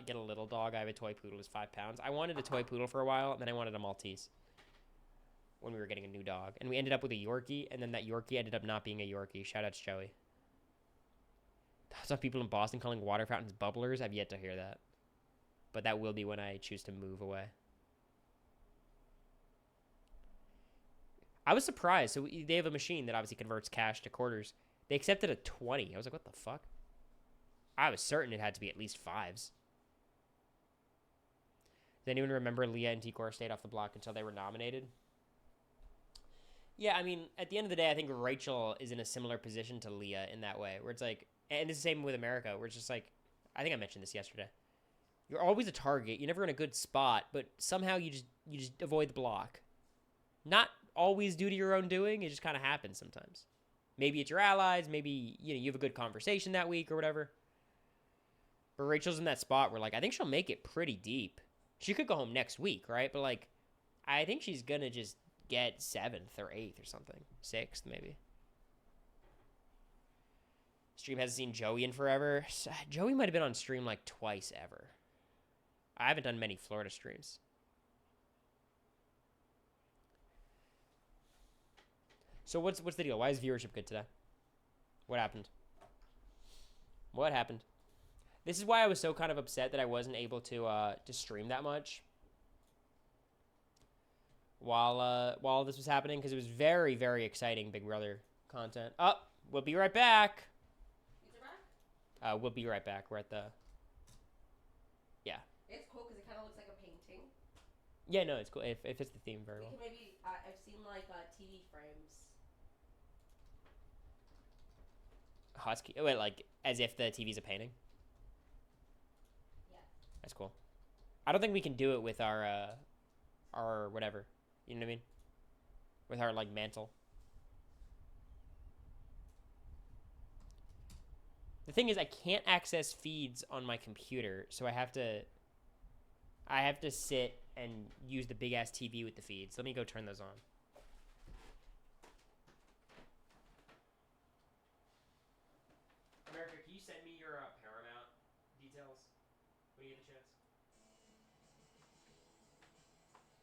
Get a little dog. I have a toy poodle. It's 5 pounds. I wanted a toy poodle for a while, and then I wanted a Maltese when we were getting a new dog. And we ended up with a Yorkie, and then that Yorkie ended up not being a Yorkie. Shout out to Joey. I saw people in Boston calling water fountains bubblers. I've yet to hear that. But that will be when I choose to move away. I was surprised. So they have a machine that obviously converts cash to quarters. They accepted a 20. I was like, what the fuck? I was certain it had to be at least 5s. Does anyone remember Leah and T-Core stayed off the block until they were nominated? Yeah, I mean, at the end of the day, I think Rachel is in a similar position to Leah in that way. Where it's like, and it's the same with America, where it's just like, I think I mentioned this yesterday. You're always a target. You're never in a good spot, but somehow you just avoid the block. Not always due to your own doing. It just kind of happens sometimes. Maybe it's your allies. Maybe you have a good conversation that week or whatever. But Rachel's in that spot where, like, I think she'll make it pretty deep. She could go home next week, right? But, like, I think she's gonna just get 7th or 8th or something. 6th maybe. Stream hasn't seen Joey in forever. Joey might have been on stream like twice ever. I haven't done many Florida streams. So what's the deal? Why is viewership good today? What happened? What happened? This is why I was so kind of upset that I wasn't able to stream that much while this was happening, because it was very, very exciting Big Brother content. Oh, we'll be right back. We'll be right back. We're at the... Yeah. It's cool because it kind of looks like a painting. Yeah, no, it's cool. It fits the theme very well. Maybe I've seen like TV frames. Husky. Wait, like as if the TV's a painting? Yeah. That's cool. I don't think we can do it with our whatever. You know what I mean? With our like mantle. The thing is, I can't access feeds on my computer, so I have to sit and use the big ass TV with the feeds. Let me go turn those on. America, can you send me your Paramount details when you get a chance?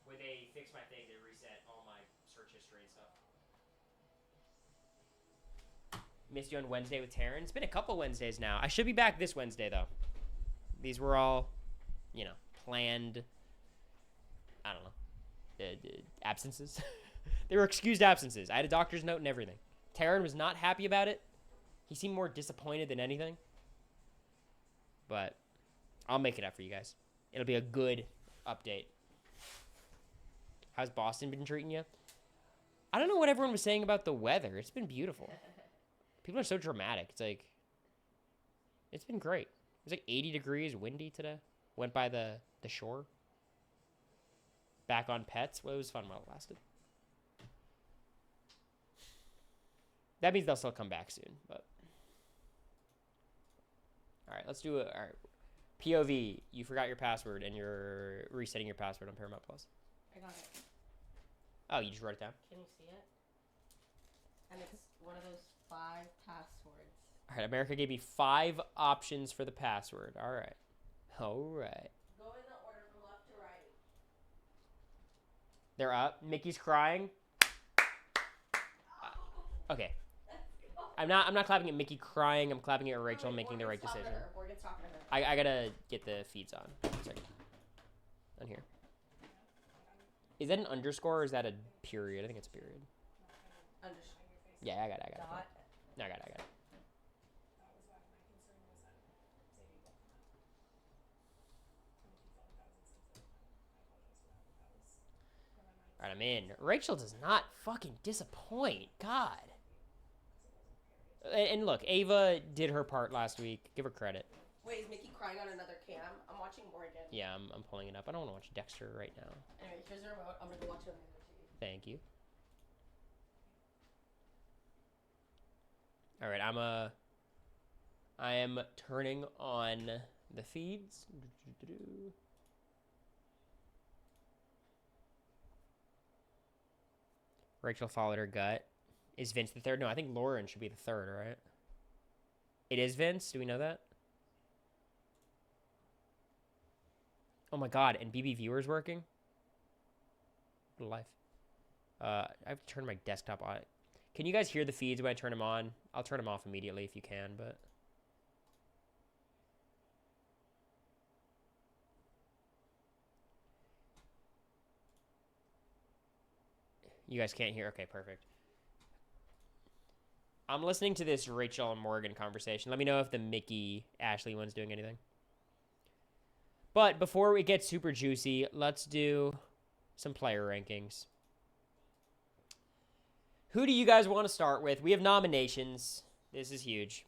When they fix my thing, they reset all my search history and stuff. Missed you on Wednesday with Taryn. It's been a couple Wednesdays now. I should be back this Wednesday, though. These were all, planned, I don't know, absences. They were excused absences. I had a doctor's note and everything. Taryn was not happy about it. He seemed more disappointed than anything. But I'll make it up for you guys. It'll be a good update. How's Boston been treating you? I don't know what everyone was saying about the weather. It's been beautiful. People are so dramatic. It's like, it's been great. It was like 80 degrees, windy today. Went by the shore. Back on pets. Well, it was fun while it lasted. That means they'll still come back soon, but. All right, let's do it. All right. POV, you forgot your password and you're resetting your password on Paramount Plus. I got it. Oh, you just wrote it down? Can you see it? And it's one of those 5 passwords. All right, America gave me 5 options for the password. All right. All right. Go in the order from left to right. They're up. Mickey's crying. Okay. I'm not clapping at Mickey crying. I'm clapping at Rachel making the right decision. Morgan's talking to her. I gotta get the feeds on. One second. On here. Is that an underscore or is that a period? I think it's a period. Underscore. Yeah, I got it. Dot. No, I got it. All right, I'm in. Rachel does not fucking disappoint. God. And look, Ava did her part last week. Give her credit. Wait, is Mickey crying on another cam? I'm watching Morgan. Yeah, I'm pulling it up. I don't want to watch Dexter right now. Anyway, here's the remote. I'm gonna go watch it on the other TV. Thank you. All right, I am turning on the feeds. Rachel followed her gut. Is Vince the third? No, I think Lauren should be the third, right? It is Vince. Do we know that? Oh my God! And BB Viewer's working. What a life. I have to turn my desktop on. Can you guys hear the feeds when I turn them on? I'll turn them off immediately if you can, but. You guys can't hear? Okay, perfect. I'm listening to this Rachel and Morgan conversation. Let me know if the Mickey Ashley one's doing anything. But before we get super juicy, let's do some player rankings. Who do you guys want to start with? We have nominations. This is huge.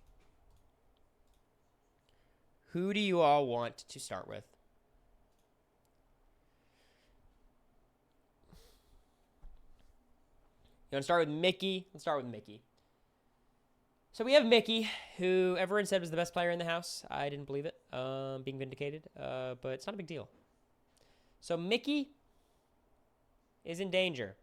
Who do you all want to start with? You want to start with Mickey? Let's start with Mickey. So we have Mickey, who everyone said was the best player in the house. I didn't believe it, being vindicated, but it's not a big deal. So Mickey is in danger.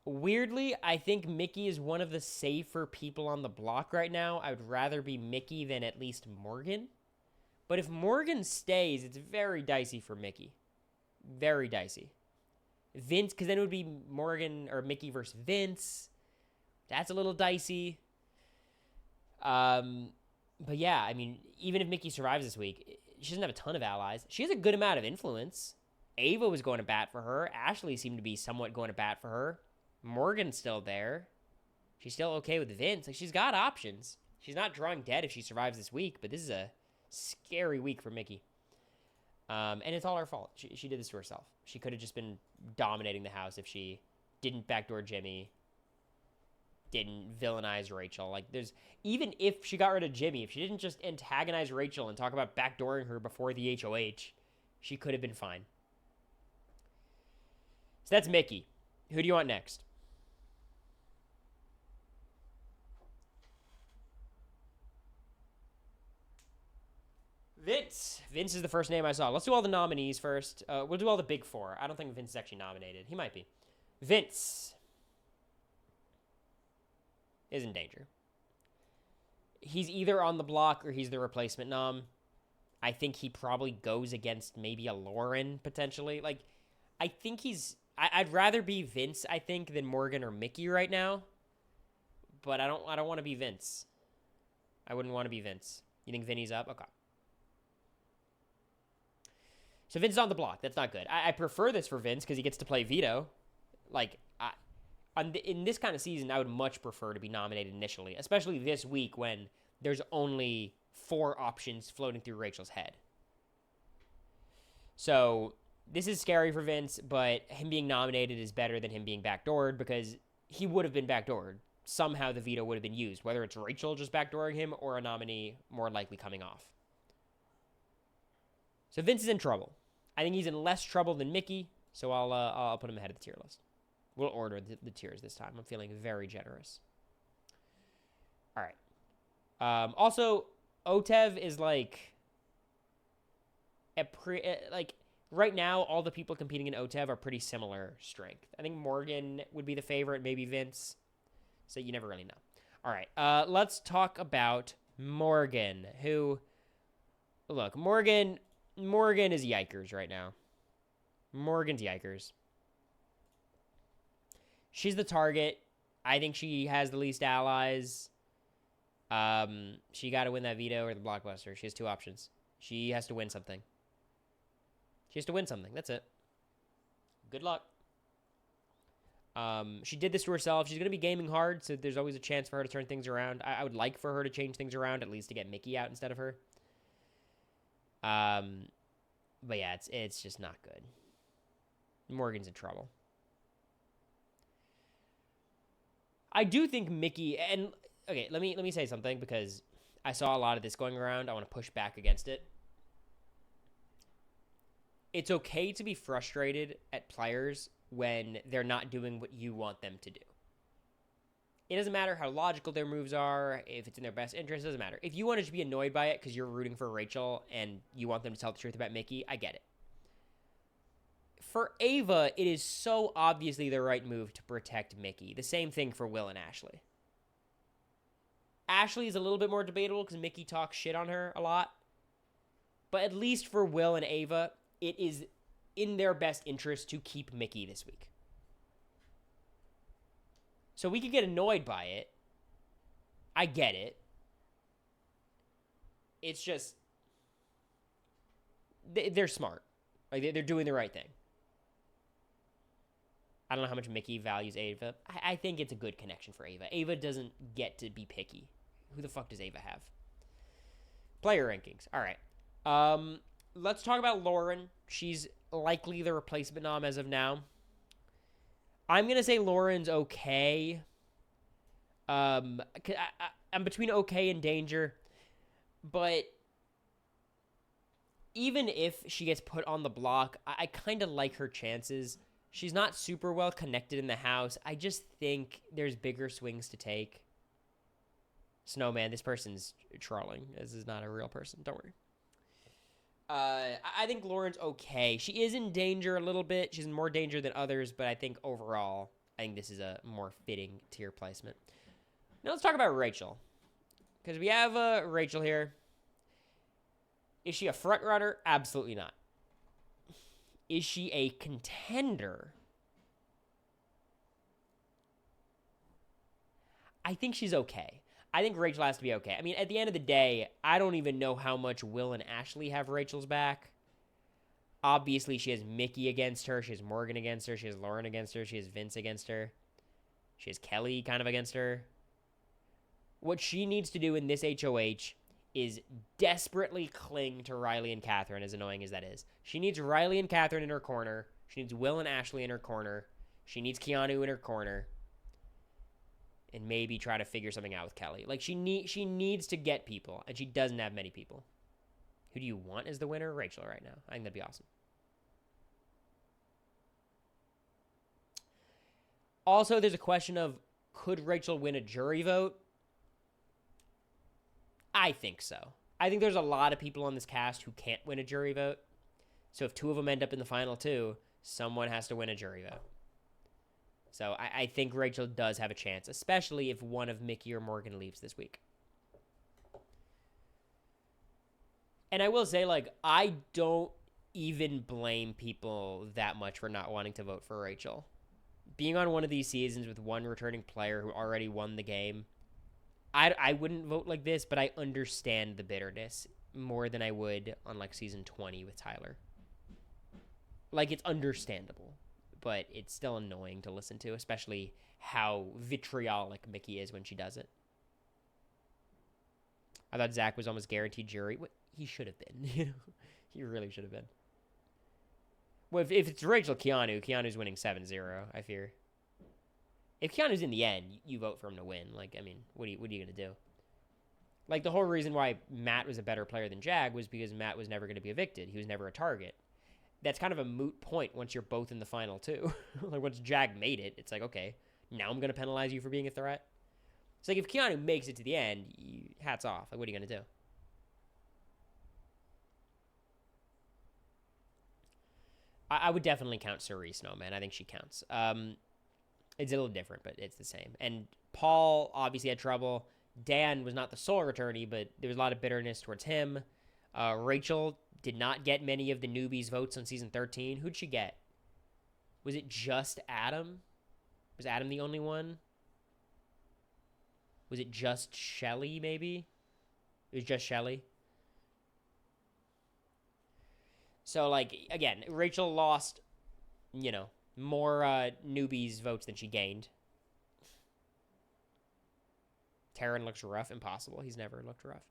Weirdly, I think Mickey is one of the safer people on the block right now. I would rather be Mickey than at least Morgan. But if Morgan stays, it's very dicey for Mickey. Very dicey. Vince, because then it would be Morgan or Mickey versus Vince. That's a little dicey. But yeah, I mean, even if Mickey survives this week, she doesn't have a ton of allies. She has a good amount of influence. Ava was going to bat for her. Ashley seemed to be somewhat going to bat for her. Morgan's still there. She's still okay with Vince. Like, she's got options. She's not drawing dead if she survives this week, but this is a scary week for Mickey. And it's all her fault. She did this to herself. She could have just been dominating the house if she didn't backdoor Jimmy, didn't villainize Rachel. Like, there's, even if she got rid of Jimmy, if she didn't just antagonize Rachel and talk about backdooring her before the HoH, she could have been fine. So that's Mickey. Who do you want next? Vince. Vince is the first name I saw. Let's do all the nominees first. We'll do all the big four. I don't think Vince is actually nominated. He might be. Vince is in danger. He's either on the block or he's the replacement nom. I think he probably goes against maybe a Lauren, potentially. Like, I think he's... I'd rather be Vince, I think, than Morgan or Mickey right now. But I don't want to be Vince. I wouldn't want to be Vince. You think Vinny's up? Okay. So Vince is on the block. That's not good. I prefer this for Vince because he gets to play veto. Like, in this kind of season, I would much prefer to be nominated initially, especially this week when there's only 4 options floating through Rachel's head. So This is scary for Vince, but him being nominated is better than him being backdoored because he would have been backdoored. Somehow the veto would have been used, whether it's Rachel just backdooring him or a nominee more likely coming off. So Vince is in trouble. I think he's in less trouble than Mickey, so I'll put him ahead of the tier list. We'll order the tiers this time. I'm feeling very generous. All right. Also, Otev is like right now, all the people competing in Otev are pretty similar strength. I think Morgan would be the favorite, maybe Vince. So you never really know. All right. Let's talk about Morgan, who, look, Morgan is yikers right now. Morgan's yikers. She's the target. I think she has the least allies. She got to win that veto or the blockbuster. She has two options. She has to win something. She has to win something. That's it. Good luck. She did this to herself. She's going to be gaming hard, so there's always a chance for her to turn things around. I would like for her to change things around, at least to get Mickey out instead of her. But yeah, it's just not good. Morgan's in trouble. I do think Mickey, and okay, let me say something because I saw a lot of this going around. I want to push back against it. It's okay to be frustrated at players when they're not doing what you want them to do. It doesn't matter how logical their moves are, if it's in their best interest, it doesn't matter. If you want to be annoyed by it because you're rooting for Rachel and you want them to tell the truth about Mickey, I get it. For Ava, it is so obviously the right move to protect Mickey. The same thing for Will and Ashley. Ashley is a little bit more debatable because Mickey talks shit on her a lot. But at least for Will and Ava, it is in their best interest to keep Mickey this week. So we could get annoyed by it. I get it. It's just, they're smart. Like they're doing the right thing. I don't know how much Mickey values Ava. I think it's a good connection for Ava. Ava doesn't get to be picky. Who the fuck does Ava have? Player rankings. All right. Let's talk about Lauren. She's likely the replacement nom as of now. I'm going to say Lauren's okay. I'm between okay and danger. But even if she gets put on the block, I kind of like her chances. She's not super well connected in the house. I just think there's bigger swings to take. Snowman, this person's trolling. This is not a real person. Don't worry. I think Lauren's okay. She is in danger a little bit. She's in more danger than others, but I think overall, I think this is a more fitting tier placement. Now let's talk about Rachel. Because we have Rachel here. Is she a front runner? Absolutely not. Is she a contender? I think she's okay. I think Rachel has to be okay. I mean, at the end of the day, I don't even know how much Will and Ashley have Rachel's back. Obviously, she has Mickey against her. She has Morgan against her. She has Lauren against her. She has Vince against her. She has Kelly kind of against her. What she needs to do in this HoH is desperately cling to Riley and Catherine, as annoying as that is. She needs Riley and Catherine in her corner. She needs Will and Ashley in her corner. She needs Keanu in her corner. And maybe try to figure something out with Kelly. Like, she needs to get people, and she doesn't have many people. Who do you want as the winner? Rachel right now. I think that'd be awesome. Also, there's a question of, could Rachel win a jury vote? I think so. I think there's a lot of people on this cast who can't win a jury vote. So if two of them end up in the final two, someone has to win a jury vote. So I think Rachel does have a chance, especially if one of Mickey or Morgan leaves this week. And I will say, like, I don't even blame people that much for not wanting to vote for Rachel. Being on one of these seasons with one returning player who already won the game, I wouldn't vote like this, but I understand the bitterness more than I would on, like, season 20 with Tyler. Like, it's understandable, but it's still annoying to listen to, especially how vitriolic Mickey is when she does it. I thought Zach was almost guaranteed jury. He should have been. He really should have been. Well, if it's Rachel Keanu's winning 7-0, I fear. If Keanu's in the end, you vote for him to win. Like, I mean, what are you going to do? Like, the whole reason why Matt was a better player than Jag was because Matt was never going to be evicted. He was never a target. That's kind of a moot point once you're both in the final, too. Like, once Jag made it, it's like, okay, now I'm going to penalize you for being a threat. It's like, if Keanu makes it to the end, hats off. Like, what are you going to do? I would definitely count Cerise, no, man. I think she counts. It's a little different, but it's the same. And Paul obviously had trouble. Dan was not the sole attorney, but there was a lot of bitterness towards him. Rachel did not get many of the newbies' votes on season 13. Who'd she get? Was it just Adam? Was Adam the only one? Was it just Shelly, maybe? It was just Shelly. So, like, again, Rachel lost, more newbies' votes than she gained. Taryn looks rough. Impossible. He's never looked rough.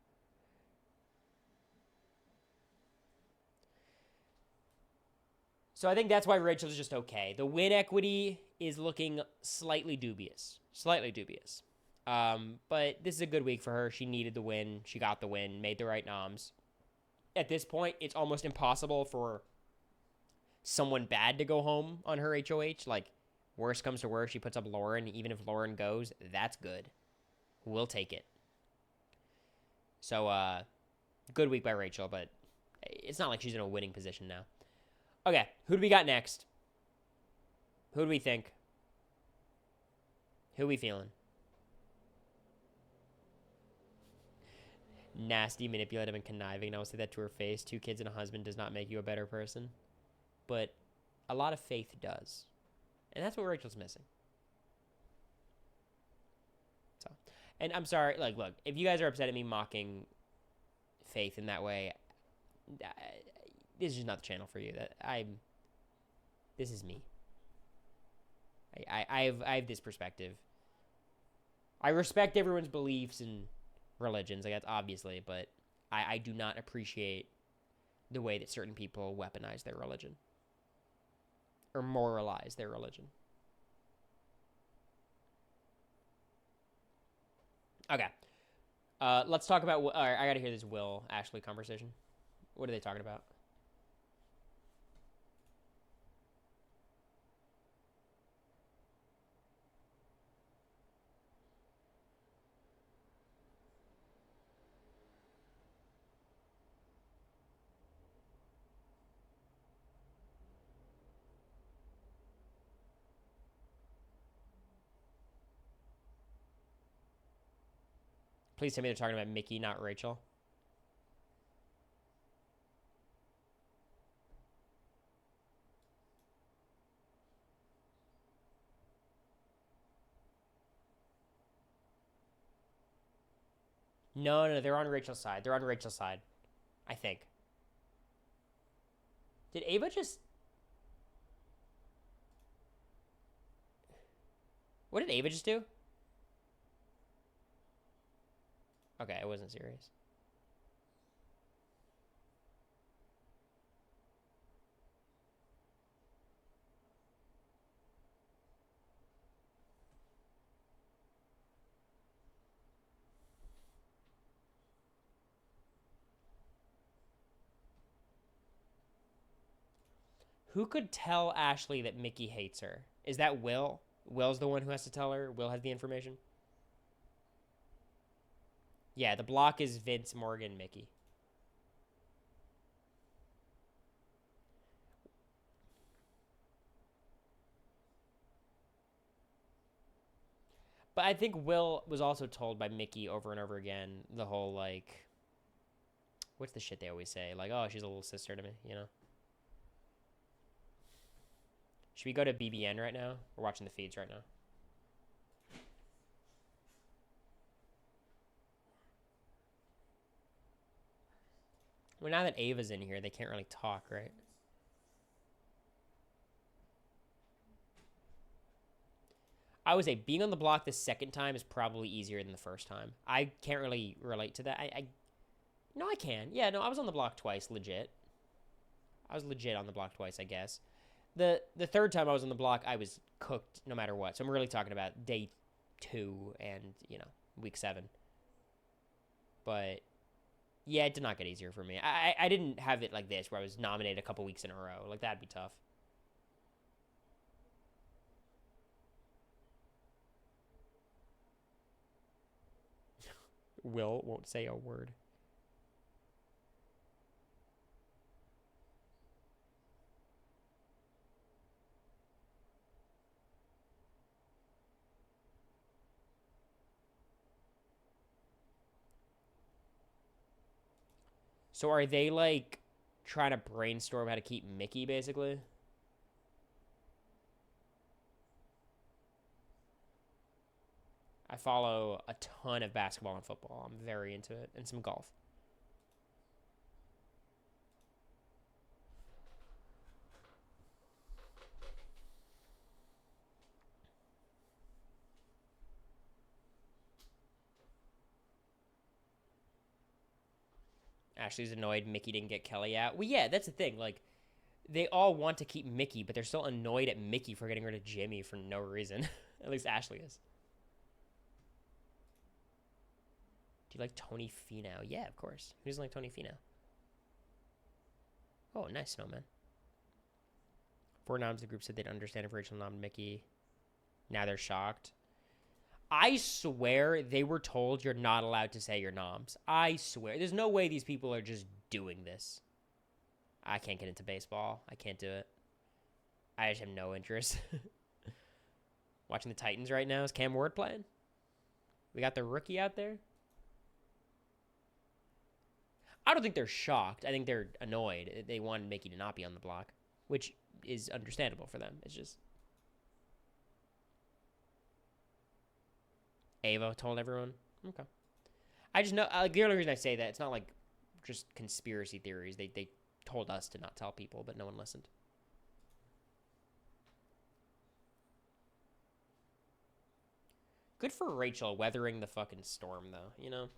So I think that's why Rachel's just okay. The win equity is looking slightly dubious. Slightly dubious. But this is a good week for her. She needed the win. She got the win. Made the right noms. At this point, it's almost impossible for someone bad to go home on her HoH. Like, worst comes to worst, she puts up Lauren. Even if Lauren goes, that's good. We'll take it. So, good week by Rachel, but it's not like she's in a winning position now. Okay, who do we got next? Who do we think? Who we feeling? Nasty, manipulative, and conniving. I will say that to her face. 2 kids and a husband does not make you a better person. But a lot of faith does. And that's what Rachel's missing. So, and I'm sorry, like, look, if you guys are upset at me mocking Faith in that way, this is just not the channel for you. This is me. I have this perspective. I respect everyone's beliefs and religions, like, that's obviously, but I do not appreciate the way that certain people weaponize their religion or moralize their religion. Okay. Let's talk about... All right, I gotta hear this Will-Ashley conversation. What are they talking about? Please tell me they're talking about Mickey, not Rachel. No, they're on Rachel's side. They're on Rachel's side, I think. Did Ava just... What did Ava just do? Okay, I wasn't serious. Who could tell Ashley that Mickey hates her? Is that Will? Will's the one who has to tell her? Will has the information? Yeah, the block is Vince, Morgan, Mickey. But I think Will was also told by Mickey over and over again the whole, like... What's the shit they always say? Like, oh, she's a little sister to me, you know? Should we go to BBN right now? We're watching the feeds right now. Well, now that Ava's in here, they can't really talk, right? I would say being on the block the second time is probably easier than the first time. I can't really relate to that. No, I can. Yeah, no, I was on the block twice, legit. I was legit on the block twice, I guess. The third time I was on the block, I was cooked no matter what. So I'm really talking about day 2 and, week 7. But yeah, it did not get easier for me. I didn't have it like this where I was nominated a couple weeks in a row. Like, that'd be tough. Will won't say a word. So are they, like, trying to brainstorm how to keep Mickey, basically? I follow a ton of basketball and football. I'm very into it. And some golf. Ashley's annoyed Mickey didn't get Kelly out. Well, yeah, that's the thing. Like, they all want to keep Mickey, but they're still annoyed at Mickey for getting rid of Jimmy for no reason. At least Ashley is. Do you like Tony Finau? Yeah, of course. Who doesn't like Tony Finau? Oh, nice, Snowman. 4 noms, the group said they'd understand if Rachel nommed Mickey. Now they're shocked. I swear they were told you're not allowed to say your noms. I swear. There's no way these people are just doing this. I can't get into baseball. I can't do it. I just have no interest. Watching the Titans right now. Is Cam Ward playing? We got the rookie out there. I don't think they're shocked. I think they're annoyed. They wanted Mickey to not be on the block, which is understandable for them. It's just... Ava told everyone. Okay. I just know, the only reason I say that, it's not like just conspiracy theories. They told us to not tell people, but no one listened. Good for Rachel weathering the fucking storm, though, you know?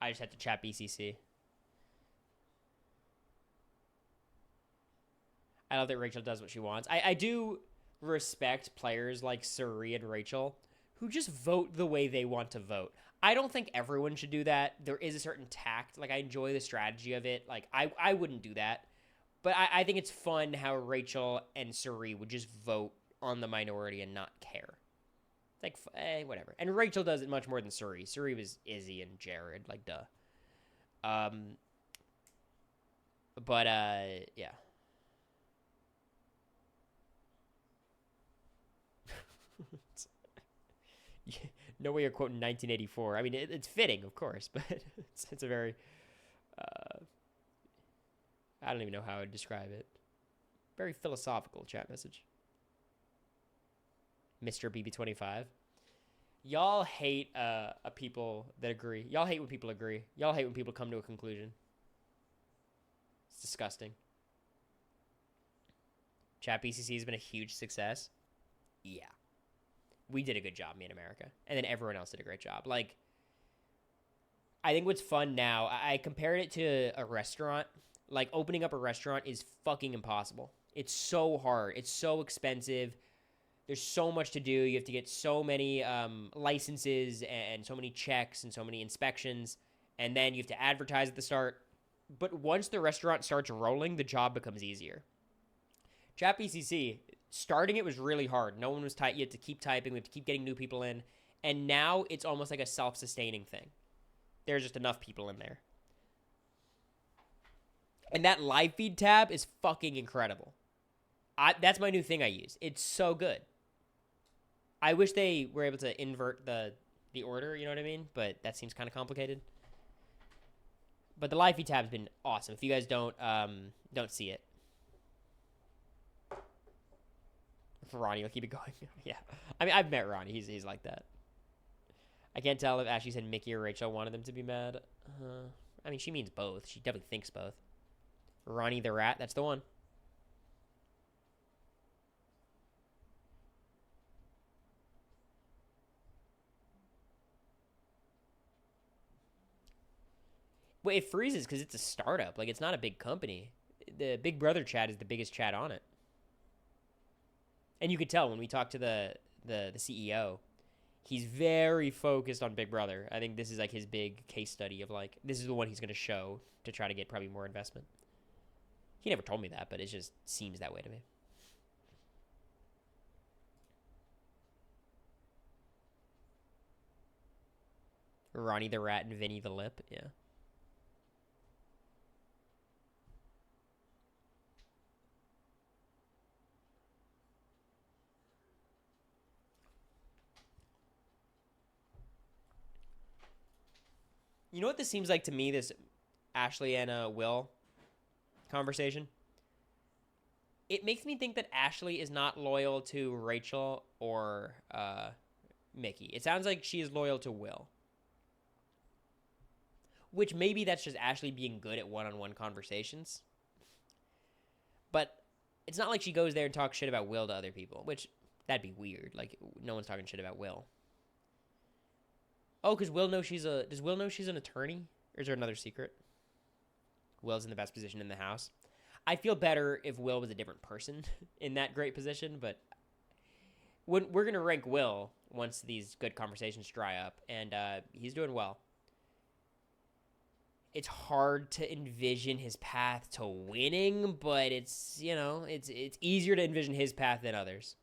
I just had to chat BCC. I love that Rachel does what she wants. I do respect players like Suri and Rachel who just vote the way they want to vote. I don't think everyone should do that. There is a certain tact. Like, I enjoy the strategy of it. Like, I wouldn't do that. But I think it's fun how Rachel and Suri would just vote on the minority and not care. Like, whatever. And Rachel does it much more than Suri. Suri was Izzy and Jared. Like, duh. But, yeah. No way you're quoting 1984. I mean, it's fitting, of course, but it's a very... I don't even know how I would describe it. Very philosophical chat message. Mr. BB25. Y'all hate people that agree. Y'all hate when people agree. Y'all hate when people come to a conclusion. It's disgusting. Chat BCC has been a huge success. Yeah. We did a good job, me in America. And then everyone else did a great job. Like, I think what's fun now, I compared it to a restaurant. Like, opening up a restaurant is fucking impossible. It's so hard. It's so expensive. There's so much to do. You have to get so many licenses and so many checks and so many inspections. And then you have to advertise at the start. But once the restaurant starts rolling, the job becomes easier. Chat BCC, starting it was really hard. No one was tight. You had to keep typing. We have to keep getting new people in. And now it's almost like a self-sustaining thing. There's just enough people in there. And that live feed tab is fucking incredible. That's my new thing I use. It's so good. I wish they were able to invert the order, you know what I mean? But that seems kind of complicated. But the live feed tab has been awesome. If you guys don't see it. For Ronnie, I'll keep it going. Yeah. I mean, I've met Ronnie. He's like that. I can't tell if Ashley said Mickey or Rachel wanted them to be mad. I mean, she means both. She definitely thinks both. Ronnie the Rat, that's the one. Well, it freezes because it's a startup. Like, it's not a big company. The Big Brother chat is the biggest chat on it. And you could tell when we talked to the CEO, he's very focused on Big Brother. I think this is like his big case study of like, this is the one he's going to show to try to get probably more investment. He never told me that, but it just seems that way to me. Ronnie the Rat and Vinny the Lip, yeah. You know what this seems like to me, this Ashley and Will conversation? It makes me think that Ashley is not loyal to Rachel or Mickey. It sounds like she is loyal to Will. Which maybe that's just Ashley being good at one-on-one conversations. But it's not like she goes there and talks shit about Will to other people, which that'd be weird. Like, no one's talking shit about Will. Oh, because Will knows does Will know she's an attorney? Or is there another secret? Will's in the best position in the house. I'd feel better if Will was a different person in that great position, but we're going to rank Will once these good conversations dry up, and he's doing well. It's hard to envision his path to winning, but it's, you know, it's easier to envision his path than others.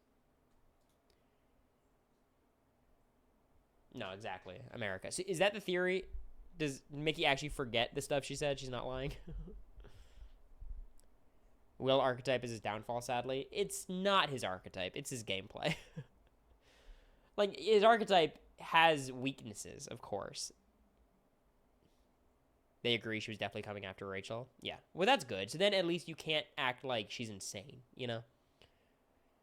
No, exactly. America. So is that the theory? Does Mickey actually forget the stuff she said? She's not lying. Will archetype is his downfall, sadly. It's not his archetype. It's his gameplay. Like, his archetype has weaknesses, of course. They agree she was definitely coming after Rachel. Yeah. Well, that's good. So then at least you can't act like she's insane, you know?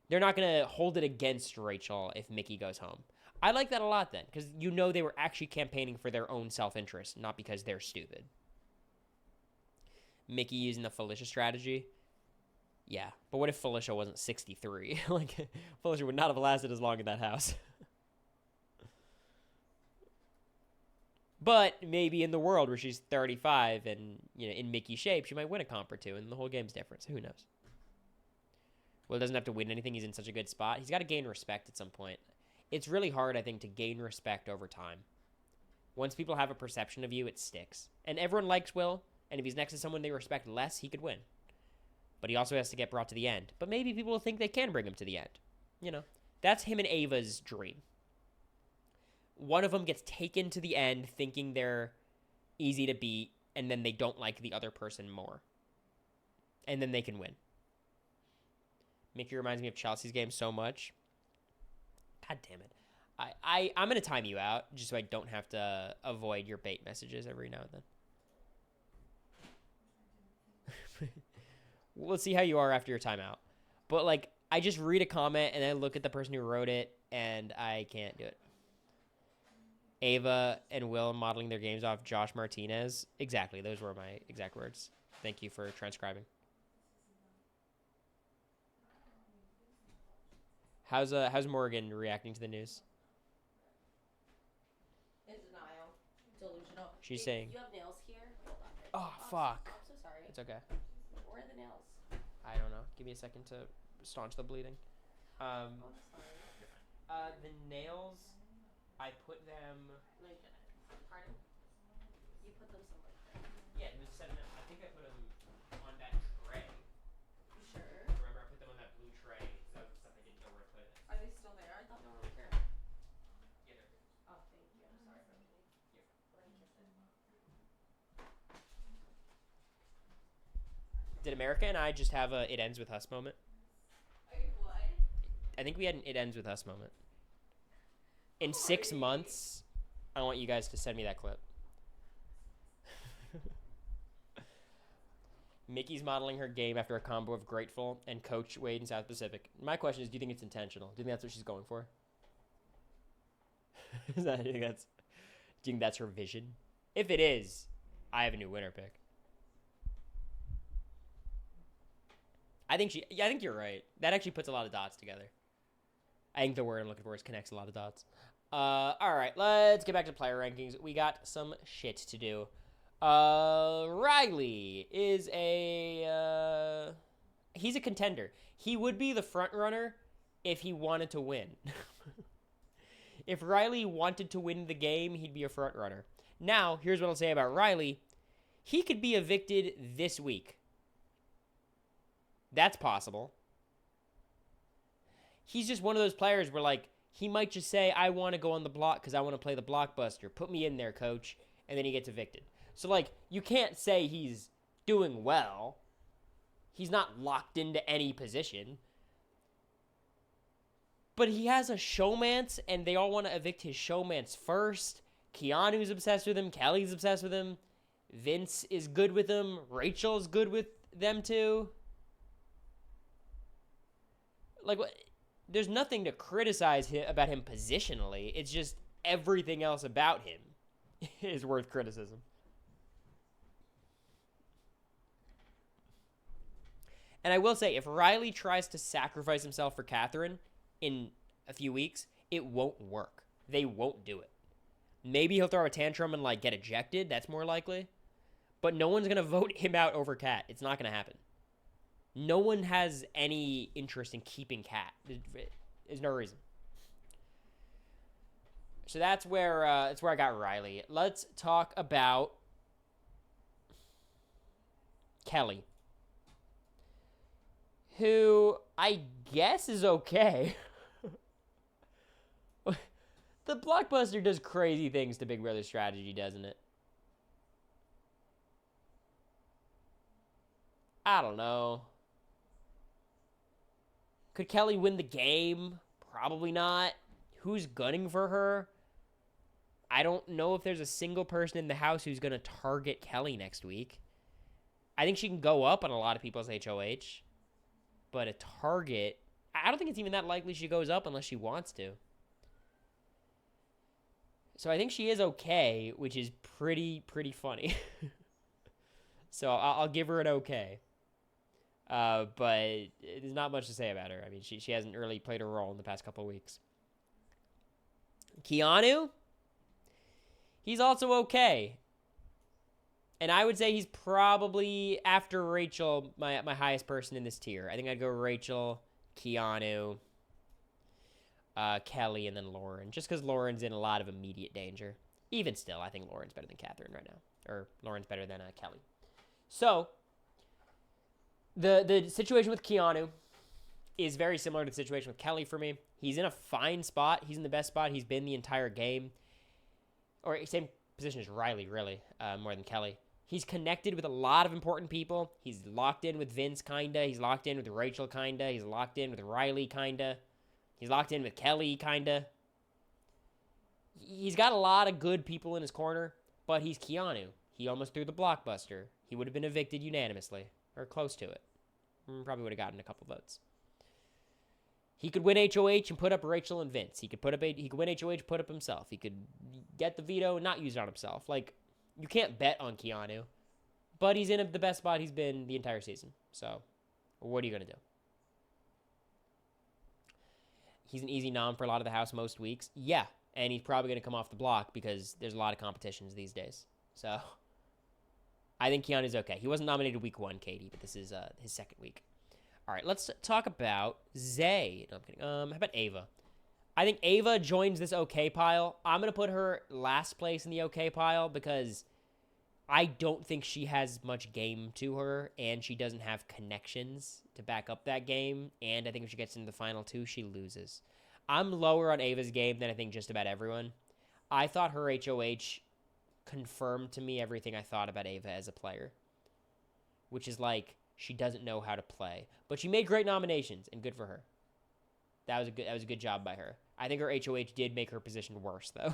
They're not going to hold it against Rachel if Mickey goes home. I like that a lot then, because you know they were actually campaigning for their own self-interest, not because they're stupid. Mickey using the Felicia strategy. Yeah, but what if Felicia wasn't 63? Like, Felicia would not have lasted as long in that house. But maybe in the world where she's 35 and, you know, in Mickey's shape, she might win a comp or two, and the whole game's different, so who knows? Will doesn't have to win anything. He's in such a good spot. He's got to gain respect at some point. It's really hard, I think, to gain respect over time. Once people have a perception of you, it sticks. And everyone likes Will, and if he's next to someone they respect less, he could win. But he also has to get brought to the end. But maybe people will think they can bring him to the end. You know, that's him and Ava's dream. One of them gets taken to the end thinking they're easy to beat, and then they don't like the other person more. And then they can win. Mickey reminds me of Chelsea's game so much. God damn it. I'm going to time you out just so I don't have to avoid your bait messages every now and then. We'll see how you are after your timeout. But, like, I just read a comment and then look at the person who wrote it, and I can't do it. Ava and Will modeling their games off Josh Martinez. Exactly. Those were my exact words. Thank you for transcribing. How's Morgan reacting to the news? In denial. Delusional. She's Hey, saying... You have nails here? Hold on. Oh, fuck. I'm so sorry. It's okay. Where are the nails? I don't know. Give me a second to staunch the bleeding. Oh, sorry. The nails, I put them... No, you didn't. Pardon? You put them somewhere. Yeah, I think I put them on that tray. You sure? Remember, I put them on that blue tray. That was the stuff I didn't know where to put. Are they still there? I thought they were over here. Yeah, they're good. Oh, thank you. I'm sorry for me. Yeah. Let me kiss it. Did America and I just have a It Ends With Us moment? What? I think we had an It Ends With Us moment. In 6 months, I want you guys to send me that clip. Mickey's modeling her game after a combo of Grateful and Coach Wade in South Pacific. My question is, do you think it's intentional? Do you think that's what she's going for? Do you think that's... Do you think that's her vision? If it is, I have a new winner pick. I think you're right. That actually puts a lot of dots together. I think the word I'm looking for is connects a lot of dots. All right, let's get back to player rankings. We got some shit to do. Riley is he's a contender. He would be the front runner if he wanted to win. If Riley wanted to win the game, he'd be a front runner. Now, here's what I'll say about Riley. He could be evicted this week. That's possible. He's just one of those players where, like, he might just say, I want to go on the block because I want to play the blockbuster. Put me in there, coach. And then he gets evicted. So, like, you can't say he's doing well. He's not locked into any position. But he has a showmance, and they all want to evict his showmance first. Keanu's obsessed with him. Kelly's obsessed with him. Vince is good with him. Rachel's good with them, too. Like, there's nothing to criticize about him positionally. It's just everything else about him is worth criticism. And I will say, if Riley tries to sacrifice himself for Catherine in a few weeks, it won't work. They won't do it. Maybe he'll throw a tantrum and, like, get ejected. That's more likely. But no one's going to vote him out over Kat. It's not going to happen. No one has any interest in keeping Kat. There's no reason. So that's where I got Riley. Let's talk about Kelly, who I guess is okay. The Blockbuster does crazy things to Big Brother strategy, doesn't it? I don't know. Could Kelly win the game? Probably not. Who's gunning for her? I don't know if there's a single person in the house who's going to target Kelly next week. I think she can go up on a lot of people's HoH. But a target, I don't think it's even that likely she goes up unless she wants to. So I think she is okay, which is pretty funny. So I'll give her an okay. But there's not much to say about her. I mean, she hasn't really played a role in the past couple of weeks. Keanu? He's also okay. And I would say he's probably, after Rachel, my highest person in this tier. I think I'd go Rachel, Keanu, Kelly, and then Lauren. Just because Lauren's in a lot of immediate danger. Even still, I think Lauren's better than Catherine right now. Or Lauren's better than Kelly. So, the situation with Keanu is very similar to the situation with Kelly for me. He's in a fine spot. He's in the best spot he's been the entire game. Or same position as Riley, really, more than Kelly. He's connected with a lot of important people. He's locked in with Vince, kinda. He's locked in with Rachel, kinda. He's locked in with Riley, kinda. He's locked in with Kelly, kinda. He's got a lot of good people in his corner, but he's Keanu. He almost threw the blockbuster. He would have been evicted unanimously, or close to it. Probably would have gotten a couple votes. He could win HoH and put up Rachel and Vince. He could win HoH, put up himself. He could get the veto and not use it on himself. Like, you can't bet on Keanu, but he's in the best spot he's been the entire season. So, what are you going to do? He's an easy nom for a lot of the house most weeks. Yeah, and he's probably going to come off the block because there's a lot of competitions these days. So, I think Keanu's okay. He wasn't nominated week 1, Katie, but this is his second week. All right, let's talk about Zay. No, I'm kidding. How about Ava? I think Ava joins this okay pile. I'm going to put her last place in the okay pile because I don't think she has much game to her, and she doesn't have connections to back up that game, and I think if she gets into the final 2, she loses. I'm lower on Ava's game than I think just about everyone. I thought her HoH confirmed to me everything I thought about Ava as a player, which is like, she doesn't know how to play. But she made great nominations, and good for her. That was a good job by her. I think her HoH did make her position worse, though.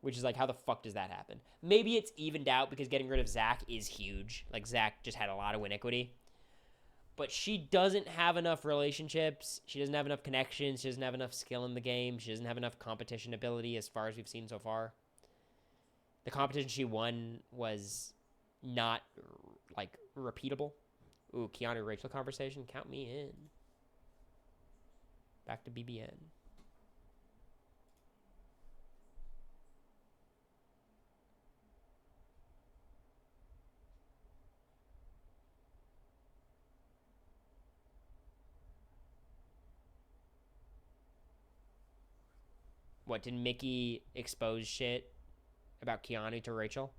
Which is like, how the fuck does that happen? Maybe it's evened out because getting rid of Zach is huge. Like, Zach just had a lot of win equity. But she doesn't have enough relationships. She doesn't have enough connections. She doesn't have enough skill in the game. She doesn't have enough competition ability as far as we've seen so far. The competition she won was not like repeatable. Ooh, Keanu Rachel conversation. Count me in. Back to BBN. What, did Mickey expose shit about Keanu to Rachel?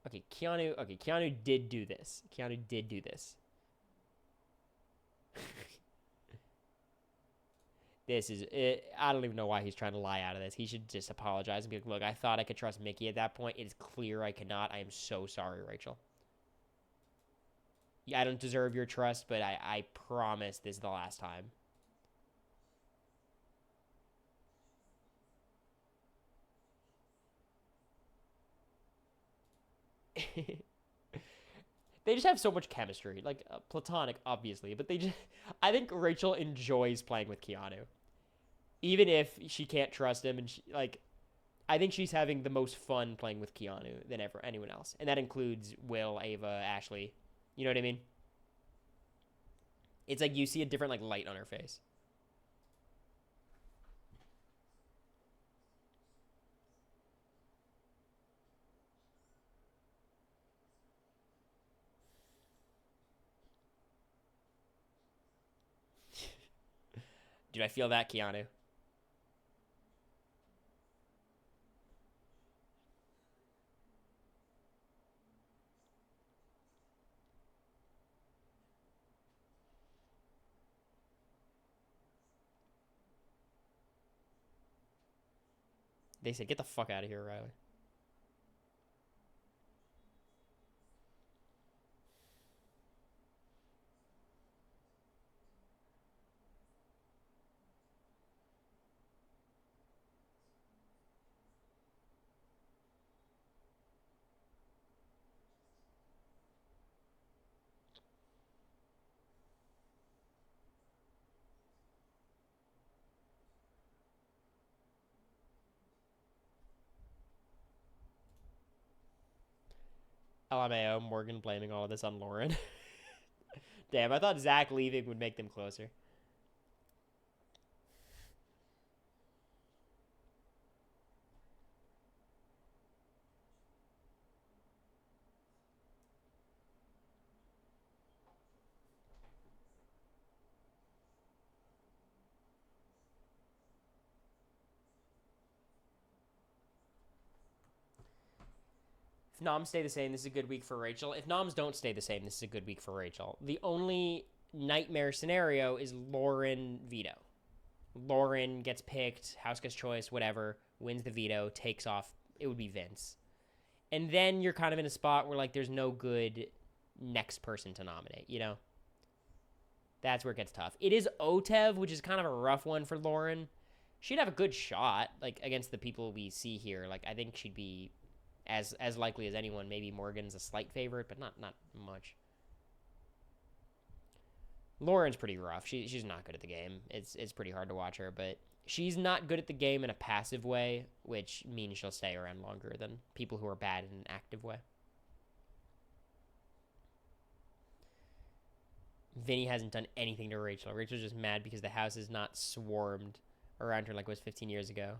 Okay, Keanu did do this. Keanu did do this. This is it. I don't even know why he's trying to lie out of this. He should just apologize and be like, look, I thought I could trust Mickey at that point. It is clear I cannot. I am so sorry, Rachel. Yeah, I don't deserve your trust, but I promise this is the last time. They just have so much chemistry, like platonic, obviously, but they just. I think Rachel enjoys playing with Keanu, even if she can't trust him, and I think she's having the most fun playing with Keanu than ever anyone else, and that includes Will, Ava, Ashley. You know what I mean? It's like you see a different like light on her face. Dude, I feel that, Keanu. They said, get the fuck out of here, Riley. LMAO, Morgan blaming all of this on Lauren. Damn, I thought Zach leaving would make them closer. If noms stay the same, this is a good week for Rachel. If noms don't stay the same, this is a good week for Rachel. The only nightmare scenario is Lauren veto. Lauren gets picked, Houseguest choice, whatever, wins the veto, takes off. It would be Vince. And then you're kind of in a spot where like there's no good next person to nominate, you know? That's where it gets tough. It is Otev, which is kind of a rough one for Lauren. She'd have a good shot, like against the people we see here. Like I think she'd be as likely as anyone. Maybe Morgan's a slight favorite, but not much. Lauren's pretty rough. She's not good at the game. It's pretty hard to watch her, but she's not good at the game in a passive way, which means she'll stay around longer than people who are bad in an active way. Vinny hasn't done anything to Rachel. Rachel's just mad because the house is not swarmed around her like it was 15 years ago.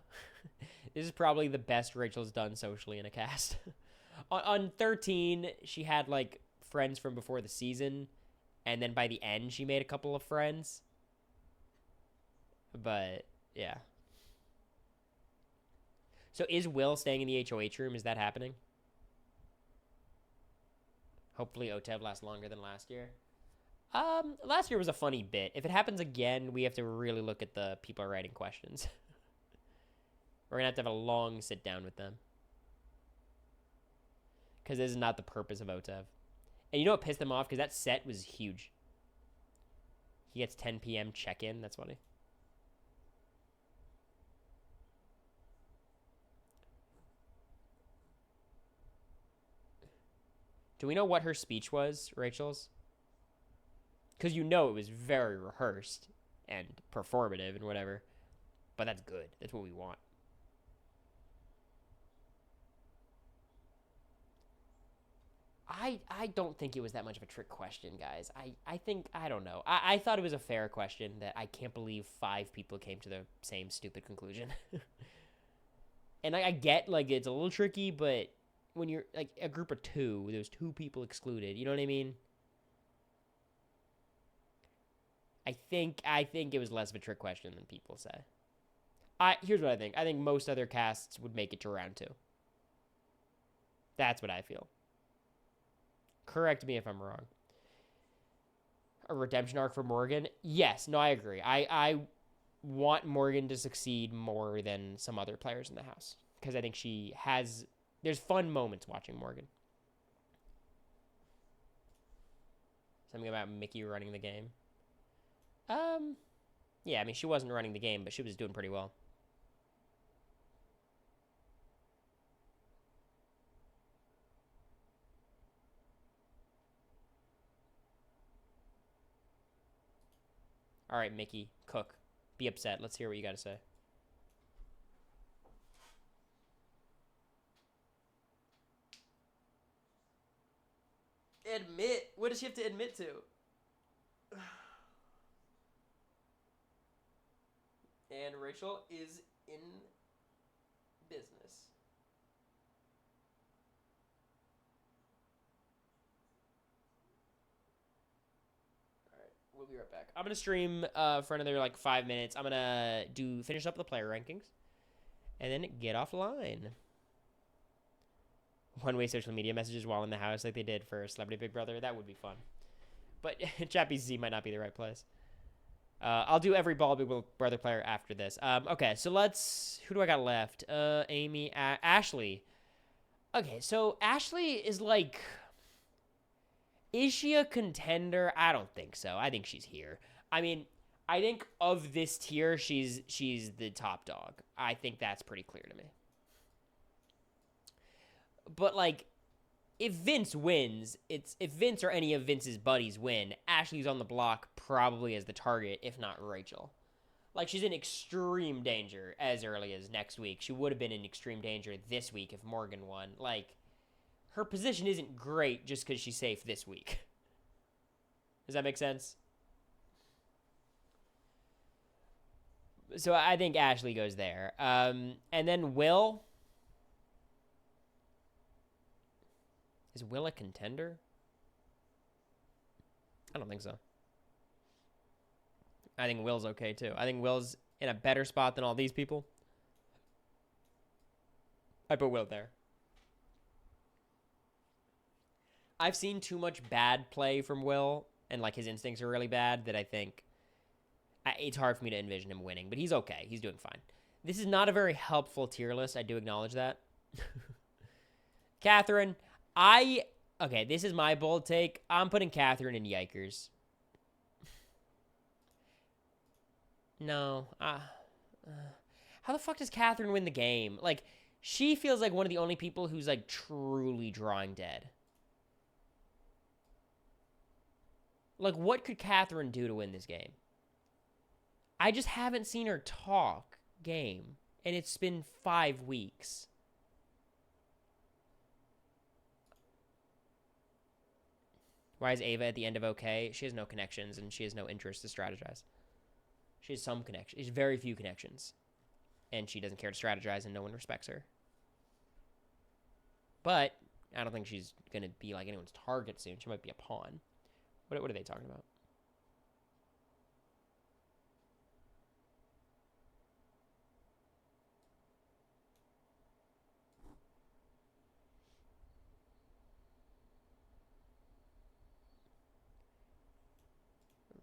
This is probably the best Rachel's done socially in a cast. On 13, she had like friends from before the season, and then by the end, she made a couple of friends. But yeah. So is Will staying in the HoH room? Is that happening? Hopefully Otev lasts longer than last year. Last year was a funny bit. If it happens again, we have to really look at the people writing questions. We're gonna have to have a long sit down with them. Because this is not the purpose of Otev. And you know what pissed them off? Because that set was huge. He gets 10 p.m. check-in. That's funny. Do we know what her speech was, Rachel's? Because you know it was very rehearsed. and performative and whatever. But that's good. That's what we want. I don't think it was that much of a trick question, guys. I think, I don't know. I thought it was a fair question that I can't believe 5 people came to the same stupid conclusion. And I get, like, it's a little tricky, but when you're, like, a group of 2, there's 2 people excluded. You know what I mean? I think it was less of a trick question than people say. Here's what I think. I think most other casts would make it to round 2. That's what I feel. Correct me if I'm wrong. A redemption arc for Morgan? Yes. No, I agree. I want Morgan to succeed more than some other players in the house. Because I think there's fun moments watching Morgan. Something about Mickey running the game. Yeah, I mean, she wasn't running the game, but she was doing pretty well. All right, Mickey, cook. Be upset. Let's hear what you got to say. Admit? What does she have to admit to? And Rachel is in business. We'll be right back. I'm gonna stream for another like 5 minutes. I'm gonna finish up the player rankings, and then get offline. One-way social media messages while in the house, like they did for Celebrity Big Brother. That would be fun. But Chappie Z might not be the right place. I'll do every Ball Big Brother player after this. Okay, so who do I got left? Amy, Ashley. Okay, so Ashley is like. Is she a contender? I don't think so. I think she's here. I mean, I think of this tier, she's the top dog. I think that's pretty clear to me. But, like, if Vince wins, if Vince or any of Vince's buddies win, Ashley's on the block probably as the target, if not Rachel. Like, she's in extreme danger as early as next week. She would have been in extreme danger this week if Morgan won. Like, her position isn't great just because she's safe this week. Does that make sense? So I think Ashley goes there. And then Will. Is Will a contender? I don't think so. I think Will's okay too. I think Will's in a better spot than all these people. I put Will there. I've seen too much bad play from Will, and like his instincts are really bad, that I think it's hard for me to envision him winning, but he's okay. He's doing fine. This is not a very helpful tier list. I do acknowledge that. Catherine, okay, this is my bold take. I'm putting Catherine in Yikers. No. How the fuck does Catherine win the game? Like, she feels like one of the only people who's like truly drawing dead. Like, what could Catherine do to win this game? I just haven't seen her talk game, and it's been 5 weeks. Why is Ava at the end of OK? She has no connections, and she has no interest to strategize. She has some connections. She has very few connections. And she doesn't care to strategize, and no one respects her. But I don't think she's going to be like anyone's target soon. She might be a pawn. What are they talking about?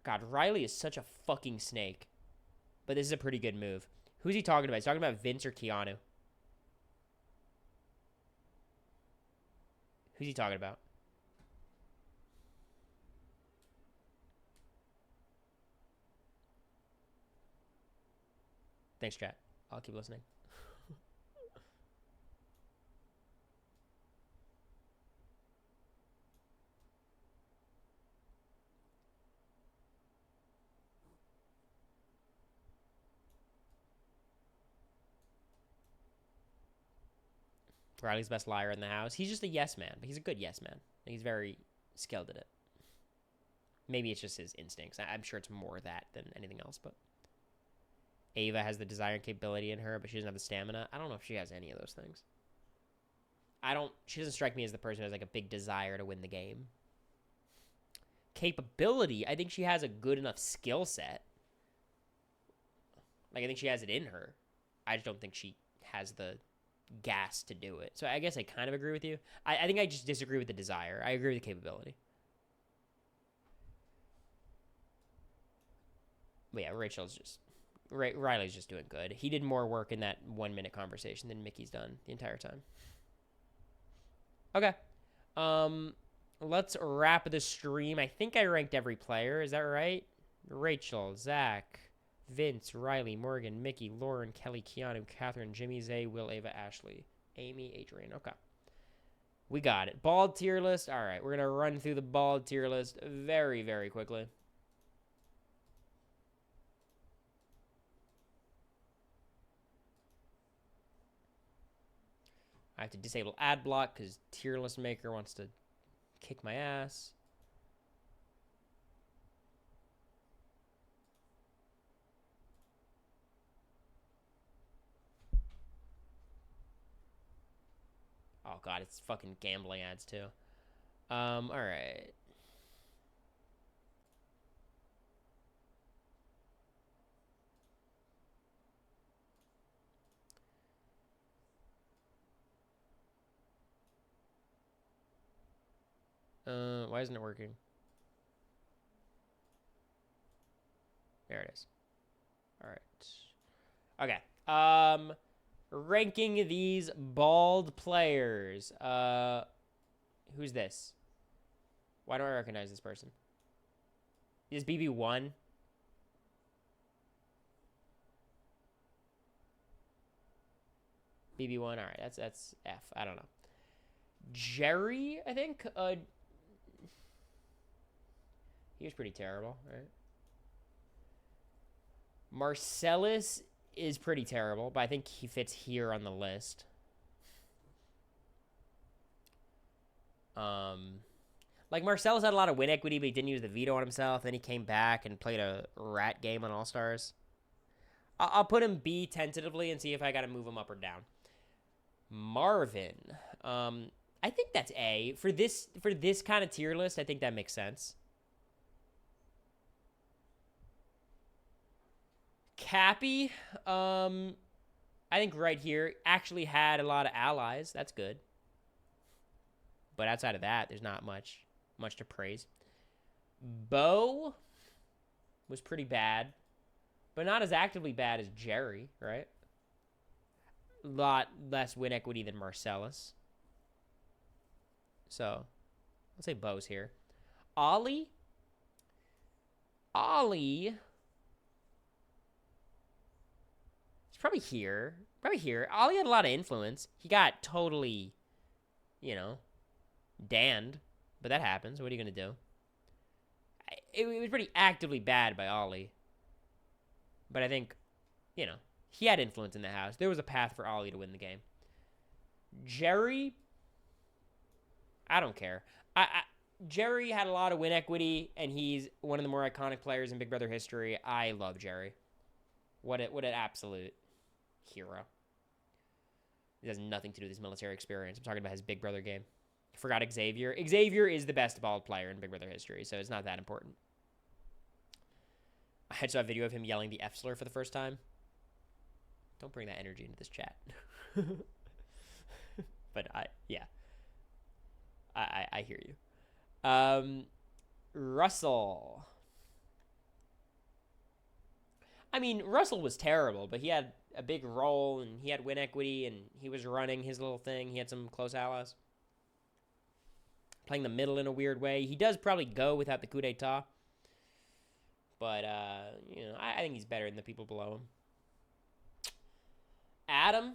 God, Riley is such a fucking snake. But this is a pretty good move. Who's he talking about? He's talking about Vince or Keanu. Who's he talking about? Thanks, chat. I'll keep listening. Riley's the best liar in the house. He's just a yes man, but he's a good yes man. He's very skilled at it. Maybe it's just his instincts. I'm sure it's more that than anything else, but Ava has the desire and capability in her, but she doesn't have the stamina. I don't know if she has any of those things. She doesn't strike me as the person who has like a big desire to win the game. Capability, I think she has a good enough skill set. Like, I think she has it in her. I just don't think she has the gas to do it. So I guess I kind of agree with you. I think I just disagree with the desire. I agree with the capability. But yeah, Riley's just doing good. He did more work in that 1 minute conversation than Mickey's done the entire time. Okay. Let's wrap the stream. I think I ranked every player. Is that right? Rachel, Zach, Vince, Riley, Morgan, Mickey, Lauren, Kelly, Keanu, Catherine, Jimmy, Zay, Will, Ava, Ashley, Amy, Adrian. Okay. We got it. Bald tier list. All right. We're going to run through the bald tier list very, very quickly. I have to disable ad block because tier list maker wants to kick my ass. Oh god, it's fucking gambling ads too. All right. Why isn't it working? There it is. All right. Okay. Ranking these bald players. Who's this? Why don't I recognize this person? Is BB1? BB1. All right. That's F. I don't know. Jerry, I think. He was pretty terrible, right? Marcellus is pretty terrible, but I think he fits here on the list. Like, Marcellus had a lot of win equity, but he didn't use the veto on himself. Then he came back and played a rat game on All-Stars. I'll put him B tentatively and see if I got to move him up or down. Marvin. I think that's A. For this kind of tier list, I think that makes sense. Cappy, I think right here, actually had a lot of allies. That's good. But outside of that, there's not much to praise. Bo was pretty bad, but not as actively bad as Jerry, right? A lot less win equity than Marcellus. So, let's say Bo's here. Ollie. It's probably here. Ollie had a lot of influence. He got totally, danned. But that happens. What are you going to do? It was pretty actively bad by Ollie. But I think, he had influence in the house. There was a path for Ollie to win the game. Jerry, I don't care. Jerry had a lot of win equity, and he's one of the more iconic players in Big Brother history. I love Jerry. What an absolute hero. It has nothing to do with his military experience. I'm talking about his Big Brother game. I forgot Xavier. Xavier is the best bald player in Big Brother history, so it's not that important. I saw a video of him yelling the F slur for the first time. Don't bring that energy into this chat. But I hear you. Russell. I mean, Russell was terrible, but he had a big role, and he had win equity, and he was running his little thing. He had some close allies. Playing the middle in a weird way. He does probably go without the coup d'etat. But, I think he's better than the people below him. Adam.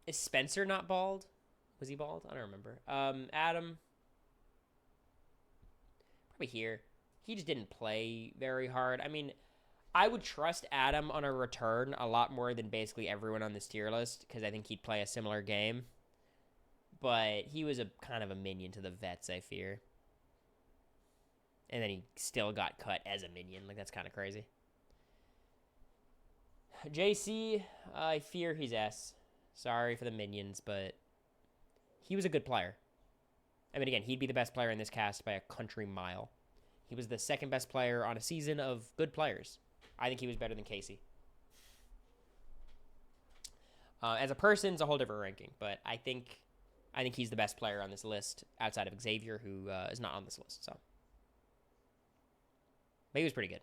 Is Spencer not bald? Was he bald? I don't remember. Adam. Probably here. He just didn't play very hard. I mean, I would trust Adam on a return a lot more than basically everyone on this tier list because I think he'd play a similar game. But he was a kind of a minion to the vets, I fear. And then he still got cut as a minion. Like, that's kind of crazy. JC, I fear he's S. Sorry for the minions, but he was a good player. I mean, again, he'd be the best player in this cast by a country mile. He was the second best player on a season of good players. I think he was better than Casey. As a person, it's a whole different ranking, but I think he's the best player on this list outside of Xavier, who is not on this list. So, but he was pretty good.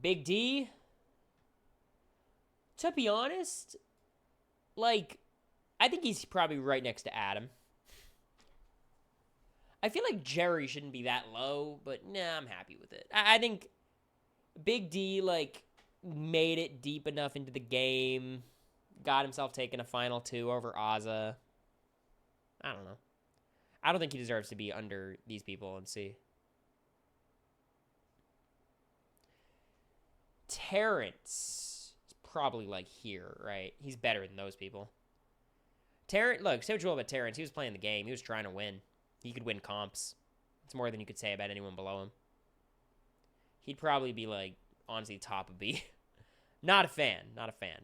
Big D. To be honest, like, I think he's probably right next to Adam. I feel like Jerry shouldn't be that low, but nah, I'm happy with it. I think Big D, like, made it deep enough into the game, got himself taking a final 2 over Ozza. I don't know. I don't think he deserves to be under these people and see. Terrence is probably, like, here, right? He's better than those people. Look, say what you will about Terrence. He was playing the game. He was trying to win. He could win comps. It's more than you could say about anyone below him. He'd probably be, like, honestly, top of B. Not a fan,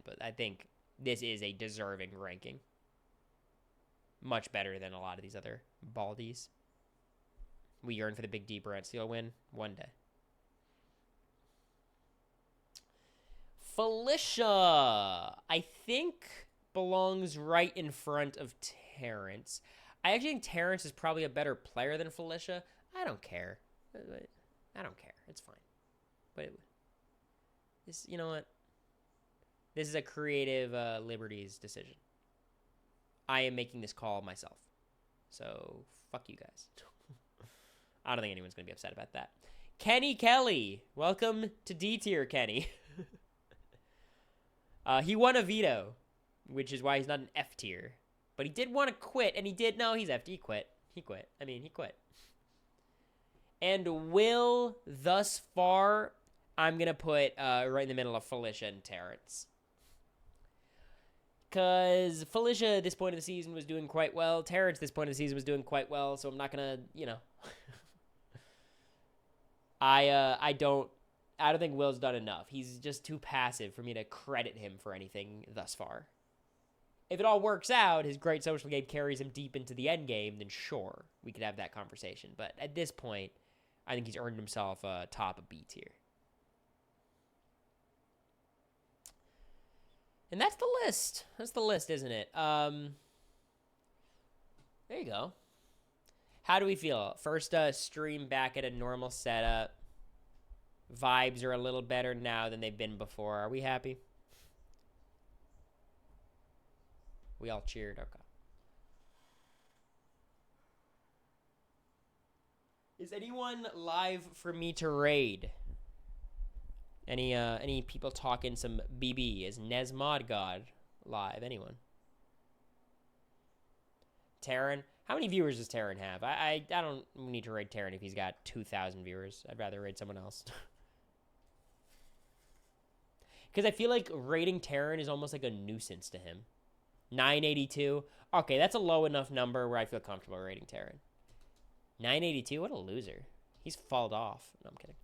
but I think this is a deserving ranking. Much better than a lot of these other baldies. We yearn for the Big D Brent Steele win one day. Felicia, I think, belongs right in front of Terrence. I actually think Terrence is probably a better player than Felicia. I don't care. It's fine. But you know what? This is a creative Liberties decision. I am making this call myself. So, fuck you guys. I don't think anyone's going to be upset about that. Kenny Kelly. Welcome to D tier, Kenny. He won a veto, which is why he's not an F tier. But he did want to quit, and he's F. He quit. He quit. And Will, thus far, I'm going to put right in the middle of Felicia and Terrence. Because Felicia at this point of the season was doing quite well. Terrence at this point of the season was doing quite well, so I'm not going to, I don't think Will's done enough. He's just too passive for me to credit him for anything thus far. If it all works out, his great social game carries him deep into the end game, then sure, we could have that conversation. But at this point, I think he's earned himself a top of B tier. And that's the list. That's the list, isn't it? There you go. How do we feel? First stream back at a normal setup. Vibes are a little better now than they've been before. Are we happy? We all cheered. Okay. Is anyone live for me to raid? Any people talking some BB? Is Nesmod God live? Anyone? Taryn? How many viewers does Taryn have? I don't need to raid Taryn if he's got 2,000 viewers. I'd rather raid someone else. Because I feel like raiding Taryn is almost like a nuisance to him. 982. Okay, that's a low enough number where I feel comfortable rating Taryn. 982? What a loser. He's falled off. No, I'm kidding.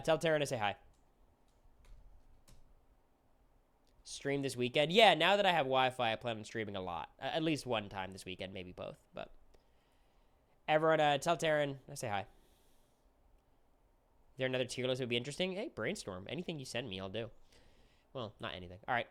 Tell Taryn to say hi. Stream this weekend? Yeah, now that I have Wi-Fi, I plan on streaming a lot. At least one time this weekend, maybe both. But everyone, tell Taryn I say hi. Is there another tier list that would be interesting? Hey, brainstorm. Anything you send me, I'll do. Well, not anything. All right.